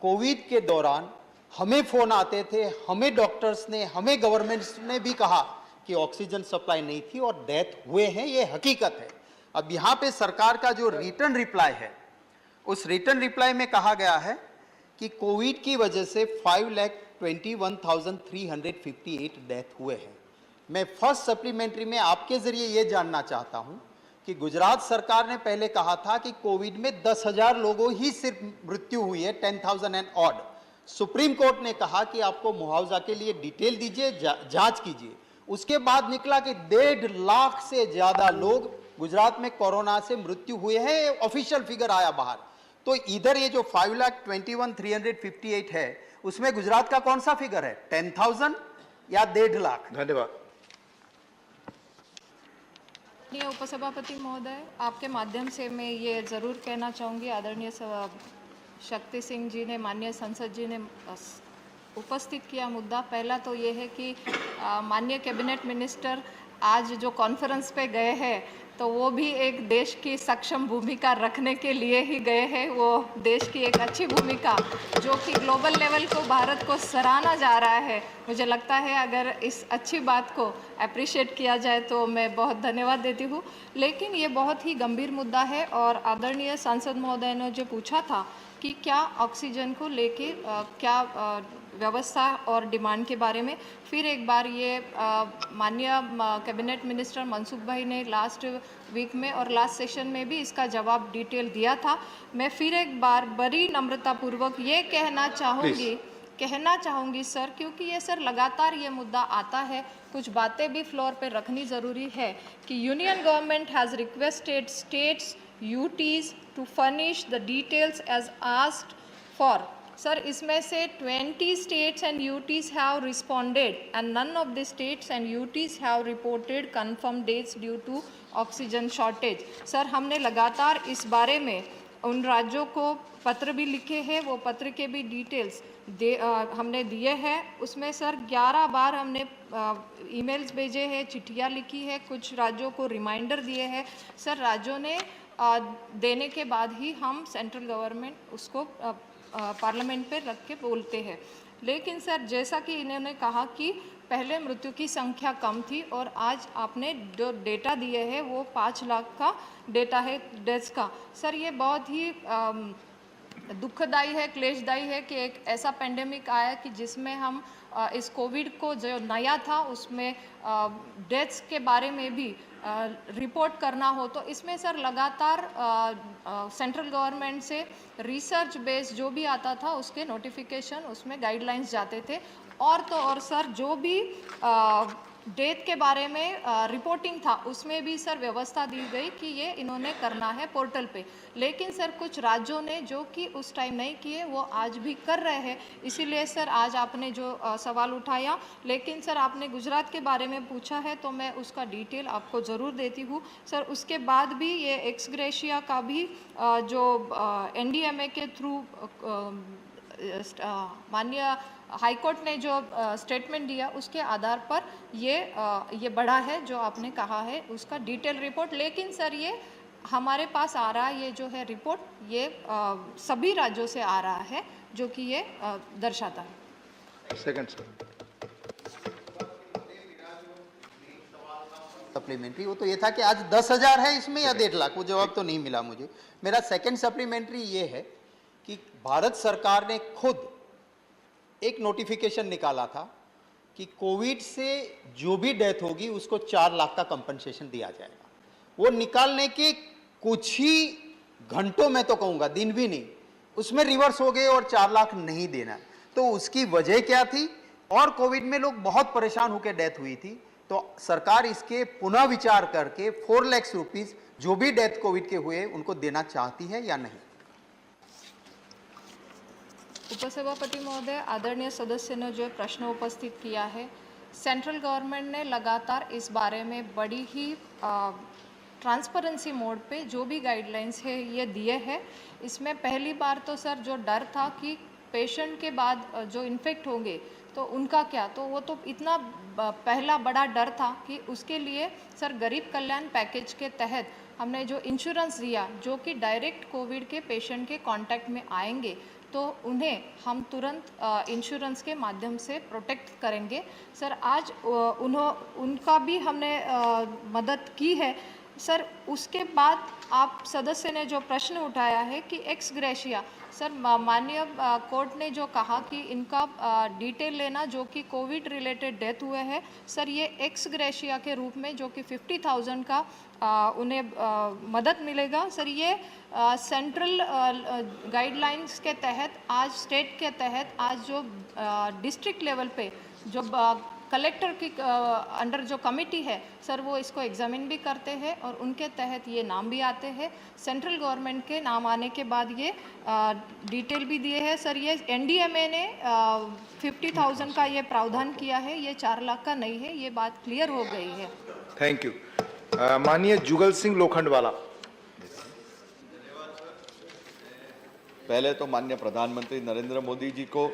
कोविड के दौरान हमें फ़ोन आते थे, हमें डॉक्टर्स ने, हमें गवर्नमेंट ने भी कहा कि ऑक्सीजन सप्लाई नहीं थी और डेथ हुए हैं, ये हकीकत है। अब यहाँ पे सरकार का जो रिटर्न रिप्लाई है, उस रिटर्न रिप्लाई में कहा गया है कि कोविड की वजह से 5,21,358 डेथ हुए हैं। मैं फर्स्ट सप्लीमेंट्री में आपके जरिए ये जानना चाहता हूँ कि गुजरात सरकार ने पहले कहा था कि कोविड में 10,000 लोगों ही सिर्फ मृत्यु हुई है, 10,000 एंड ऑड। सुप्रीम कोर्ट ने कहा कि आपको मुआवजा के लिए डिटेल दीजिए, जांच कीजिए। उसके बाद निकला कि 1.5 लाख से ज्यादा लोग गुजरात में कोरोना से मृत्यु हुए हैं, ऑफिशियल फिगर आया बाहर। तो इधर ये जो 5,21,358 है, उसमें गुजरात का कौन सा फिगर है, 10,000 या 1.5 लाख? धन्यवाद। उपसभापति महोदय, आपके माध्यम से मैं ये जरूर कहना चाहूँगी, आदरणीय शक्ति सिंह जी ने, माननीय संसद जी ने उपस्थित किया मुद्दा। पहला तो ये है कि माननीय कैबिनेट मिनिस्टर आज जो कॉन्फ्रेंस पे गए हैं, तो वो भी एक देश की सक्षम भूमिका रखने के लिए ही गए हैं। वो देश की एक अच्छी भूमिका जो कि ग्लोबल लेवल को भारत को सराहना जा रहा है। मुझे लगता है अगर इस अच्छी बात को अप्रिशिएट किया जाए तो मैं बहुत धन्यवाद देती हूँ। लेकिन ये बहुत ही गंभीर मुद्दा है और आदरणीय सांसद महोदय ने जो पूछा था कि क्या ऑक्सीजन को लेके क्या व्यवस्था और डिमांड के बारे में, फिर एक बार ये माननीय कैबिनेट मिनिस्टर मनसुख भाई ने लास्ट वीक में और लास्ट सेशन में भी इसका जवाब डिटेल दिया था। मैं फिर एक बार बड़ी नम्रतापूर्वक ये कहना चाहूँगी सर, क्योंकि ये सर लगातार ये मुद्दा आता है, कुछ बातें भी फ्लोर पे रखनी ज़रूरी है कि union government has requested states UTs to furnish the details as asked for. Sir, इसमें से 20 states and UTs have responded and none of the states and UTs have reported confirmed deaths due to oxygen shortage. Sir, हमने लगातार इस बारे में उन राज्यों को पत्र भी लिखे हैं, वो पत्र के भी डिटेल्स हमने दिए हैं। उसमें सर 11 बार हमने ईमेल्स भेजे हैं, चिट्ठियाँ लिखी है, कुछ राज्यों को रिमाइंडर दिए हैं। सर राज्यों ने देने के बाद ही हम सेंट्रल गवर्नमेंट उसको पार्लियामेंट पे रख के बोलते हैं। लेकिन सर जैसा कि इन्होंने कहा कि पहले मृत्यु की संख्या कम थी और आज आपने जो डेटा दिए हैं वो 5 लाख का डेटा है डेथ्स का। सर ये बहुत ही दुखदाई है, क्लेशदायी है कि एक ऐसा पेंडेमिक आया कि जिसमें हम इस कोविड को जो नया था उसमें डेथ्स के बारे में भी रिपोर्ट करना हो, तो इसमें सर लगातार सेंट्रल गवर्नमेंट से रिसर्च बेस्ड जो भी आता था उसके नोटिफिकेशन, उसमें गाइडलाइंस जाते थे। और तो और सर जो भी डेथ के बारे में रिपोर्टिंग था उसमें भी सर व्यवस्था दी गई कि ये इन्होंने करना है पोर्टल पे। लेकिन सर कुछ राज्यों ने जो कि उस टाइम नहीं किए वो आज भी कर रहे हैं। इसीलिए सर आज आपने जो सवाल उठाया, लेकिन सर आपने गुजरात के बारे में पूछा है तो मैं उसका डिटेल आपको ज़रूर देती हूँ। सर उसके बाद भी ये एक्स ग्रेशिया का भी जो NDMA के थ्रू माननीय हाईकोर्ट ने जो स्टेटमेंट दिया उसके आधार पर ये बढ़ा है जो आपने कहा है उसका डिटेल रिपोर्ट। लेकिन सर ये हमारे पास आ रहा है, ये जो है रिपोर्ट ये सभी राज्यों से आ रहा है जो कि ये दर्शाता है। सेकंड सर सप्लीमेंट्री वो तो ये था कि आज 10,000 है इसमें या 1.5 लाख, वो जवाब तो नहीं मिला मुझे। मेरा सेकंड सप्लीमेंट्री ये है कि भारत सरकार ने खुद एक नोटिफिकेशन निकाला था कि कोविड से जो भी डेथ होगी उसको 4 लाख का कंपनसेशन दिया जाएगा। वो निकालने के कुछ ही घंटों में, तो कहूँगा दिन भी नहीं, उसमें रिवर्स हो गए और 4 लाख नहीं देना। तो उसकी वजह क्या थी? और कोविड में लोग बहुत परेशान होकर डेथ हुई थी, तो सरकार इसके पुनः विचार करके 4 लाख रुपीस जो भी डेथ कोविड के हुए उनको देना चाहती है या नहीं? उपसभापति महोदय, आदरणीय सदस्य ने जो प्रश्न उपस्थित किया है, सेंट्रल गवर्नमेंट ने लगातार इस बारे में बड़ी ही ट्रांसपेरेंसी मोड पे जो भी गाइडलाइंस है ये दिए हैं। इसमें पहली बार तो सर जो डर था कि पेशेंट के बाद जो इन्फेक्ट होंगे तो उनका क्या, तो वो तो इतना पहला बड़ा डर था कि उसके लिए सर गरीब कल्याण पैकेज के तहत हमने जो इंश्योरेंस दिया, जो कि डायरेक्ट कोविड के पेशेंट के कांटेक्ट में आएंगे तो उन्हें हम तुरंत इंश्योरेंस के माध्यम से प्रोटेक्ट करेंगे। सर आज उनका भी हमने मदद की है। सर उसके बाद आप सदस्य ने जो प्रश्न उठाया है कि एक्स ग्रेशिया, सर माननीय कोर्ट ने जो कहा कि इनका डिटेल लेना जो कि कोविड रिलेटेड डेथ हुए हैं, सर ये एक्स ग्रेशिया के रूप में जो कि 50,000 का उन्हें मदद मिलेगा। सर ये सेंट्रल गाइडलाइंस के तहत आज स्टेट के तहत आज जो डिस्ट्रिक्ट लेवल पे जो कलेक्टर की अंडर जो कमेटी है सर वो इसको एग्जामिन भी करते हैं और उनके तहत ये नाम भी आते हैं। सेंट्रल गवर्नमेंट के नाम आने के बाद ये डिटेल भी दिए हैं। सर ये एनडीएमए ने 50,000 का ये प्रावधान किया है, ये 4 लाख का नहीं है, ये बात क्लियर हो गई है। Thank you. माननीय जुगल सिंह लोखंडवाला। पहले तो माननीय प्रधानमंत्री नरेंद्र मोदी जी को,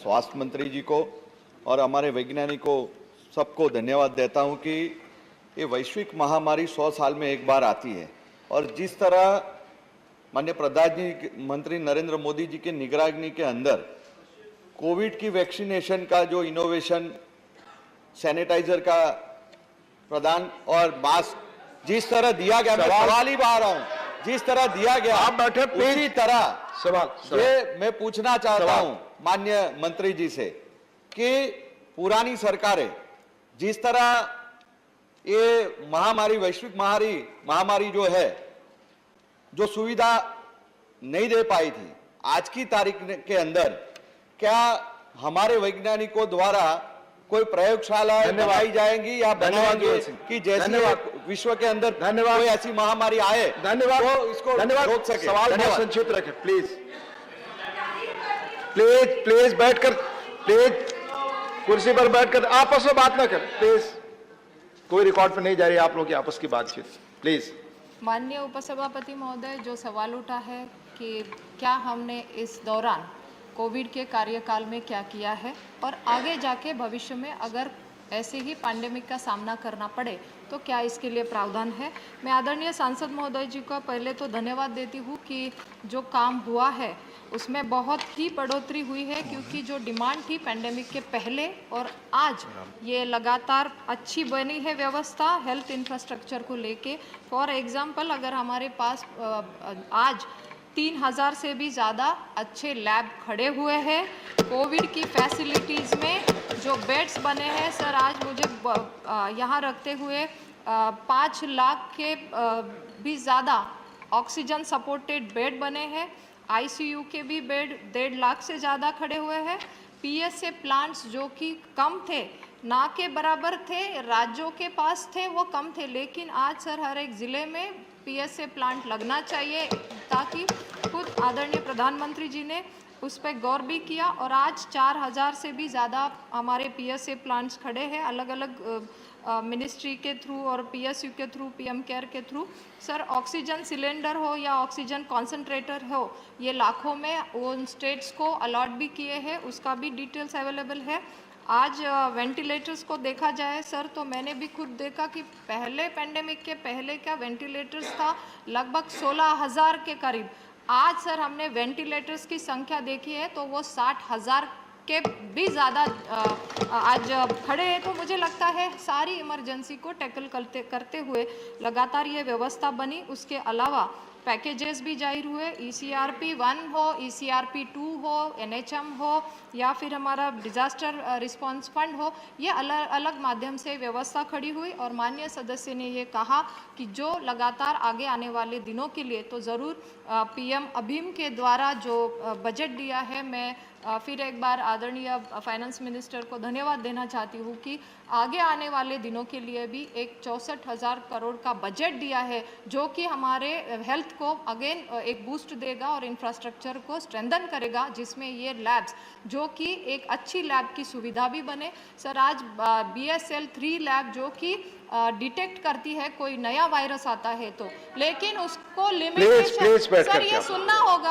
स्वास्थ्य मंत्री जी को और हमारे वैज्ञानिकों सबको धन्यवाद देता हूं कि ये वैश्विक महामारी 100 साल में एक बार आती है और जिस तरह माननीय प्रधानमंत्री नरेंद्र मोदी जी के निगरानी के अंदर कोविड की वैक्सीनेशन का जो इनोवेशन, सैनिटाइजर का प्रदान और मास्क जिस तरह दिया गया, मैं सवाल ही बा रहा हूं, जिस तरह दिया गया आप बैठे उसी तरह सवाल ये मैं पूछना चाहता हूं माननीय मंत्री जी से कि पुरानी सरकारें जिस तरह ये महामारी, वैश्विक महामारी जो है, जो सुविधा नहीं दे पाई थी, आज की तारीख के अंदर क्या हमारे वैज्ञानिकों द्वारा कोई प्रयोगशाला बनाई जाएंगी या बनाएंगे कि जैसे विश्व के अंदर कोई ऐसी महामारी आए तो इसको रोक सके? सवाल संक्षिप्त रखें प्लीज। प्लीज बैठकर, प्लीज कुर्सी पर बैठकर आपस में बात ना करें प्लीज। कोई रिकॉर्ड पे नहीं जा रही आप लोग की आपस की बातचीत, प्लीज। माननीय उपसभापति महोदय, जो सवाल उठा है कि क्या हमने इस दौरान कोविड के कार्यकाल में क्या किया है और आगे जाके भविष्य में अगर ऐसे ही पैंडेमिक का सामना करना पड़े तो क्या इसके लिए प्रावधान है। मैं आदरणीय सांसद महोदय जी का पहले तो धन्यवाद देती हूँ कि जो काम हुआ है उसमें बहुत ही बढ़ोतरी हुई है, क्योंकि जो डिमांड थी पैंडेमिक के पहले और आज ये लगातार अच्छी बनी है व्यवस्था हेल्थ इंफ्रास्ट्रक्चर को लेके। फॉर एग्जांपल अगर हमारे पास आज 3,000 से भी ज़्यादा अच्छे लैब खड़े हुए हैं। कोविड की फैसिलिटीज़ में जो बेड्स बने हैं सर, आज मुझे यहाँ रखते हुए 5 लाख के भी ज़्यादा ऑक्सीजन सपोर्टेड बेड बने हैं। आईसीयू के भी बेड 1.5 लाख से ज़्यादा खड़े हुए हैं। पीएसए प्लांट्स जो कि कम थे, ना के बराबर थे, राज्यों के पास थे वो कम थे, लेकिन आज सर हर एक ज़िले में पीएसए प्लांट लगना चाहिए, ताकि खुद आदरणीय प्रधानमंत्री जी ने उस पर गौर भी किया और आज 4,000 से भी ज़्यादा हमारे पीएसए प्लांट्स खड़े हैं अलग अलग मिनिस्ट्री के थ्रू और पीएसयू के थ्रू, पीएम केयर के थ्रू। सर ऑक्सीजन सिलेंडर हो या ऑक्सीजन कॉन्सेंट्रेटर हो, ये लाखों में उन स्टेट्स को अलॉट भी किए हैं, उसका भी डिटेल्स अवेलेबल है। आज वेंटिलेटर्स को देखा जाए सर, तो मैंने भी खुद देखा कि पहले पैंडेमिक के पहले क्या वेंटिलेटर्स था लगभग 16,000 के करीब। आज सर हमने वेंटिलेटर्स की संख्या देखी है तो वो 60,000 के भी ज़्यादा आज खड़े हैं। तो मुझे लगता है सारी इमरजेंसी को टैकल करते हुए लगातार ये व्यवस्था बनी। उसके अलावा पैकेजेस भी जारी हुए, ECRP 1 हो, ECRP 2 हो, NHM हो या फिर हमारा डिजास्टर रिस्पांस फंड हो, ये अलग अलग माध्यम से व्यवस्था खड़ी हुई और माननीय सदस्य ने ये कहा कि जो लगातार आगे आने वाले दिनों के लिए तो ज़रूर PM अभीम के द्वारा जो बजट दिया है, मैं फिर एक बार आदरणीय फाइनेंस मिनिस्टर को धन्यवाद देना चाहती हूँ कि आगे आने वाले दिनों के लिए भी एक 64,000 करोड़ का बजट दिया है, जो कि हमारे हेल्थ को अगेन एक बूस्ट देगा और इंफ्रास्ट्रक्चर को स्ट्रेंथन करेगा, जिसमें ये लैब्स जो कि एक अच्छी लैब की सुविधा भी बने। सर, आज BSL 3 लैब जो कि डिटेक्ट करती है कोई नया वायरस आता है तो, लेकिन उसको लिमिटेशन सर ये सुनना होगा।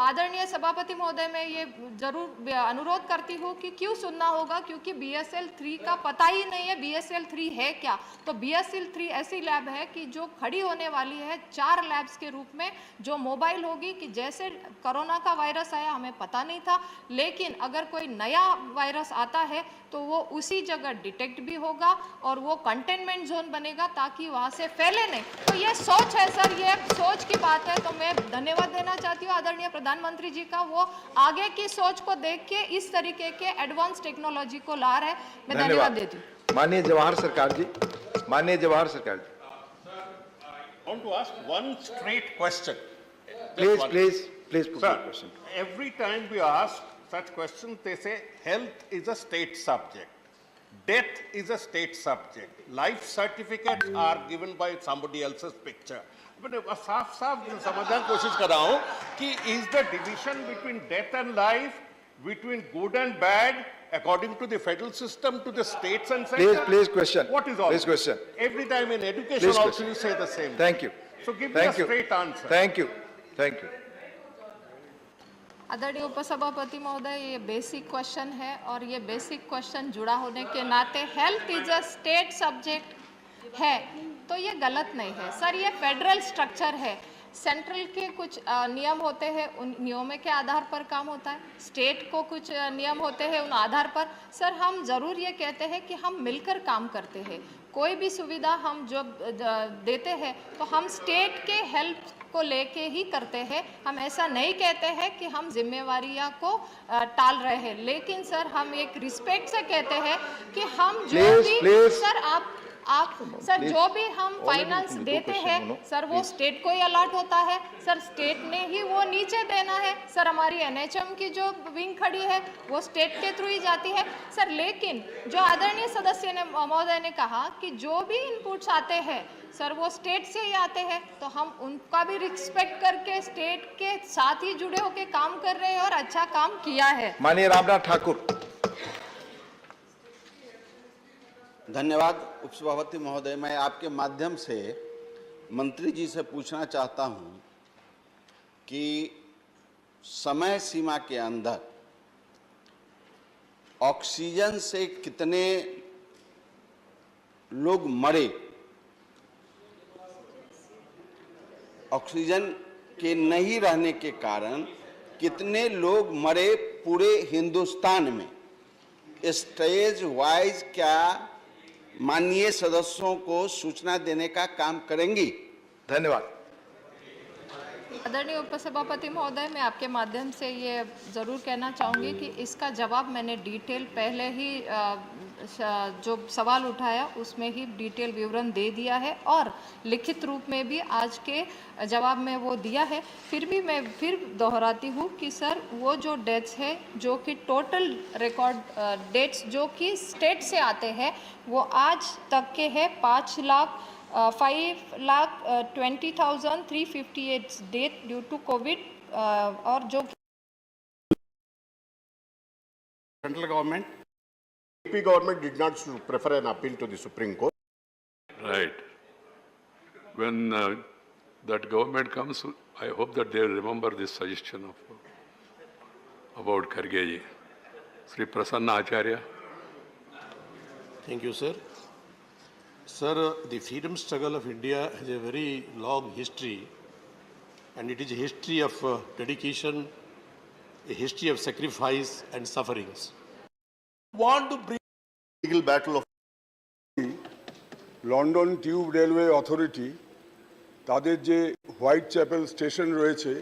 आदरणीय सभापति महोदय, मैं ये जरूर अनुरोध करती हूँ कि क्यों सुनना होगा, क्योंकि BSL 3 का पता ही नहीं है BSL 3 है क्या। तो BSL 3 ऐसी लैब है कि जो खड़ी होने वाली है 4 लैब्स के रूप में, जो मोबाइल होगी कि जैसे कोरोना का वायरस आया हमें पता नहीं था, लेकिन अगर कोई नया वायरस आता है तो वो उसी जगह डिटेक्ट भी होगा और वो कंटेनमेंट जोन बनेगा ताकि वहाँ से फैले नहीं। तो ये सोच है सर, ये सोच की बात है। तो मैं धन्यवाद देना चाहती हूँ आदरणीय प्रधानमंत्री जी का, वो आगे की सोच को देख के इस तरीके के एडवांस टेक्नोलॉजी को ला रहे हैं। मैं धन्यवाद देती हूँ। माननीय जवाहर सरकार जी, माननीय जवाहर सरकार जी। I want to ask one straight question. Please put the question. Every time we ask such questions, they say health is a state subject. Death is a state subject. Life certificates are given by somebody else's picture. मैंने साफ समझने की कोशिश कर रहा हूँ कि is the division between death and life, between good and bad, according to the federal system, to the states and central? Please question. What is all? Please question. Every time in education also you say the same. Thank you. So give me a straight answer. Thank you. Thank you. आदरणीय उपसभापति महोदय, ये basic question है और ये basic question जुड़ा होने के नाते health is a state subject है तो ये गलत नहीं है सर। ये फेडरल स्ट्रक्चर है, सेंट्रल के कुछ नियम होते हैं, उन नियमों के आधार पर काम होता है, स्टेट को कुछ नियम होते हैं उन आधार पर। सर, हम ज़रूर ये कहते हैं कि हम मिलकर काम करते हैं। कोई भी सुविधा हम जो देते हैं तो हम स्टेट के हेल्प को लेके ही करते हैं। हम ऐसा नहीं कहते हैं कि हम जिम्मेवारियां को टाल रहे हैं, लेकिन सर हम एक रिस्पेक्ट से कहते हैं कि हम जो भी सर आप सर जो भी हम फाइनेंस देते हैं सर वो स्टेट को ही अलॉट होता है सर, स्टेट ने ही वो नीचे देना है सर। हमारी NHM की जो विंग खड़ी है वो स्टेट के थ्रू ही जाती है सर। लेकिन जो आदरणीय सदस्य ने महोदय ने कहा कि जो भी इनपुट्स आते हैं सर वो स्टेट से ही आते हैं, तो हम उनका भी रिस्पेक्ट करके स्टेट के साथ ही जुड़े होकर काम कर रहे हैं और अच्छा काम किया है। माननीय रामनाथ ठाकुर। धन्यवाद उपसभापति महोदय। मैं आपके माध्यम से मंत्री जी से पूछना चाहता हूं कि समय सीमा के अंदर ऑक्सीजन से कितने लोग मरे, ऑक्सीजन के नहीं रहने के कारण कितने लोग मरे पूरे हिंदुस्तान में, स्टेज वाइज क्या माननीय सदस्यों को सूचना देने का काम करेंगी? धन्यवाद। आदरणीय उपसभापति महोदय, मैं आपके माध्यम से ये ज़रूर कहना चाहूँगी कि इसका जवाब मैंने डिटेल पहले ही जो सवाल उठाया उसमें ही डिटेल विवरण दे दिया है और लिखित रूप में भी आज के जवाब में वो दिया है। फिर भी मैं फिर दोहराती हूँ कि सर वो जो डेथ्स है जो कि टोटल रिकॉर्ड डेट्स जो कि स्टेट से आते हैं वो आज तक के हैं 5,20,358 डेथ ड्यू टू कोविड और जो Central government, AP government did not prefer an appeal to the Supreme Court. Right. When that government comes, I hope that they remember this suggestion about Kharge ji. Sri Prasanna Acharya. Thank you, sir. Sir, the freedom struggle of India has a very long history, and it is a history of dedication, a history of sacrifice and sufferings. Want to bring legal battle of London Tube Railway Authority তাদের যে white chapel station রয়েছে